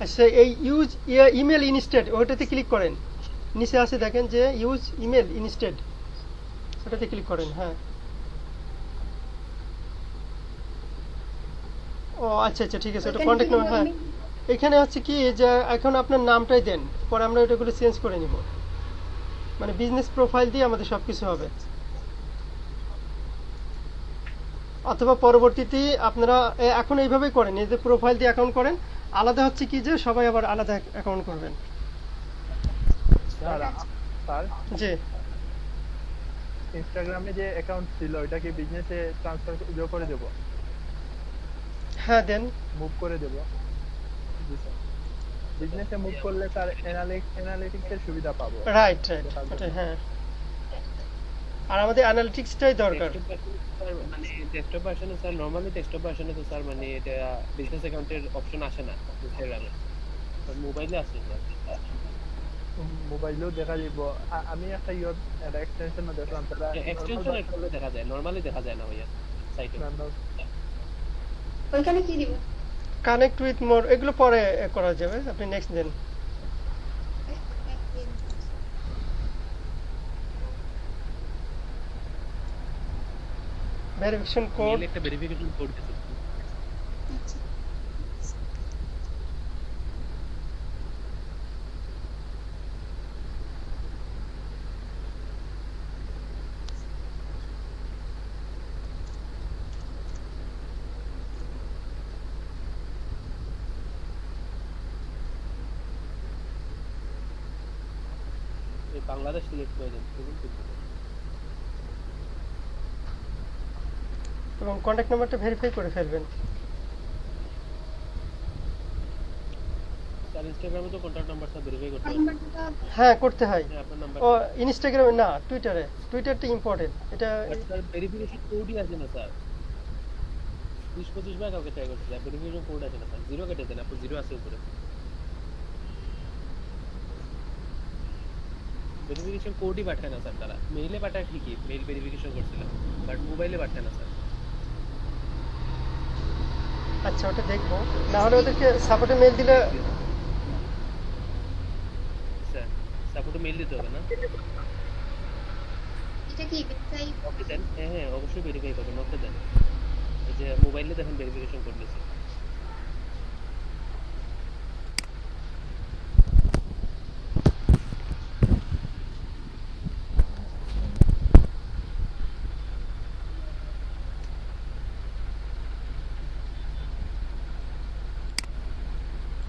আচ্ছা, এই ইউজ ইমেল ইনস্টেড ওটাতে ক্লিক করেন, নিচে আছে দেখেন যে ইউজ ইমেল ইনস্টেড, ওটাতে ক্লিক করেন। হ্যাঁ, ও আচ্ছা আচ্ছা, ঠিক আছে, ওটা ওইখানে কন্ট্যাক্ট কি নাম্বার। হ্যাঁ, email? এখানে হচ্ছে কি যে এখন আপনার নামটাই দেন, পরে আমরা ওটাগুলো চেঞ্জ করে নিব, মানে বিজনেস প্রোফাইল দিয়ে আমাদের সবকিছু হবে। অথবা পরবর্তীতে আপনারা এখন এইভাবেই করেন, এই যে প্রোফাইল দিয়ে অ্যাকাউন্ট করেন, আলাদা হচ্ছে কি যে সবাই আবার আলাদা অ্যাকাউন্ট করবেন। স্যার স্যার জি ইনস্টাগ্রামে যে অ্যাকাউন্ট ছিল ওইটা কি বিজনেসে ট্রান্সফার করে দেব, হ্যাঁ দেন। মুভ করে দেব? জি স্যার। বিজনেসে মুভ করলে স্যার অ্যানালিটিক্স এর সুবিধা পাবো। রাইট রাইট, ওটাই, হ্যাঁ। আর আমাদের অ্যানালিটিক্সটাই দরকার। মানে ডেস্কটপ ভার্সনে স্যার, নরমালি ডেস্কটপ ভার্সনে তো স্যার মানে এটা বিজনেস অ্যাকাউন্টের অপশন আসে না ইনস্টাগ্রামে, মোবাইলে আসে স্যার। মোবাইলেও দেখা যাব। আমি একটা এক্সটেনশন দেখলাম তারা এক্সটেনশন করলে দেখা যায়, নরমালি দেখা যায় না ভাইয়া সাইটে। ওইখানে কি দিব? কানেক্ট উইথ মোর, এগুলো পরে করা যাবে, আপনি নেক্সট দেন। ভেরিফিকেশন কোড, একটা ভেরিফিকেশন কোড দিতে। বাংলাদেশ সিলেক্ট করে দেন, এবং কন্ট্যাক্ট নাম্বারটা ভেরিফাই করে ফেলবেন। স্যার ইনস্টাগ্রামে তো কন্টাক্ট নাম্বারটা ভেরিফাই করতে হবে। নাম্বারটা হ্যাঁ করতে হয়। আপনার নাম্বার ও ইনস্টাগ্রামে না, টুইটারে, টুইটারটা ইম্পর্টেন্ট এটা। স্যার ভেরিফিকেশন কোডই আছে না স্যার, 20-25 বার কাউকে ট্রাই করতে স্যার, ভেরিফিকেশন কোড আছে না স্যার, জিরো কেটে দেন, আপনি জিরো আছে উপরে। ভেরিফিকেশন কোডই পাঠায় না স্যার তারা, মেইলে পাঠায় ঠিকই, মেইল ভেরিফিকেশন করছিলাম, বাট মোবাইলে পাঠায় না স্যার। আচ্ছা ওটা দেখবো, না হলে ওদেরকে সাপোর্টে মেল দিলে। স্যার সাপোর্টে মেইল দিতে হবে না? এটা কি ভেরিফাই? ওকে দেন, হ্যাঁ হ্যাঁ অবশ্যই ভেরিফাই করবেন, ওকে দেন। এই যে মোবাইলে দেখেন ভেরিফিকেশন কোড দিয়েছে।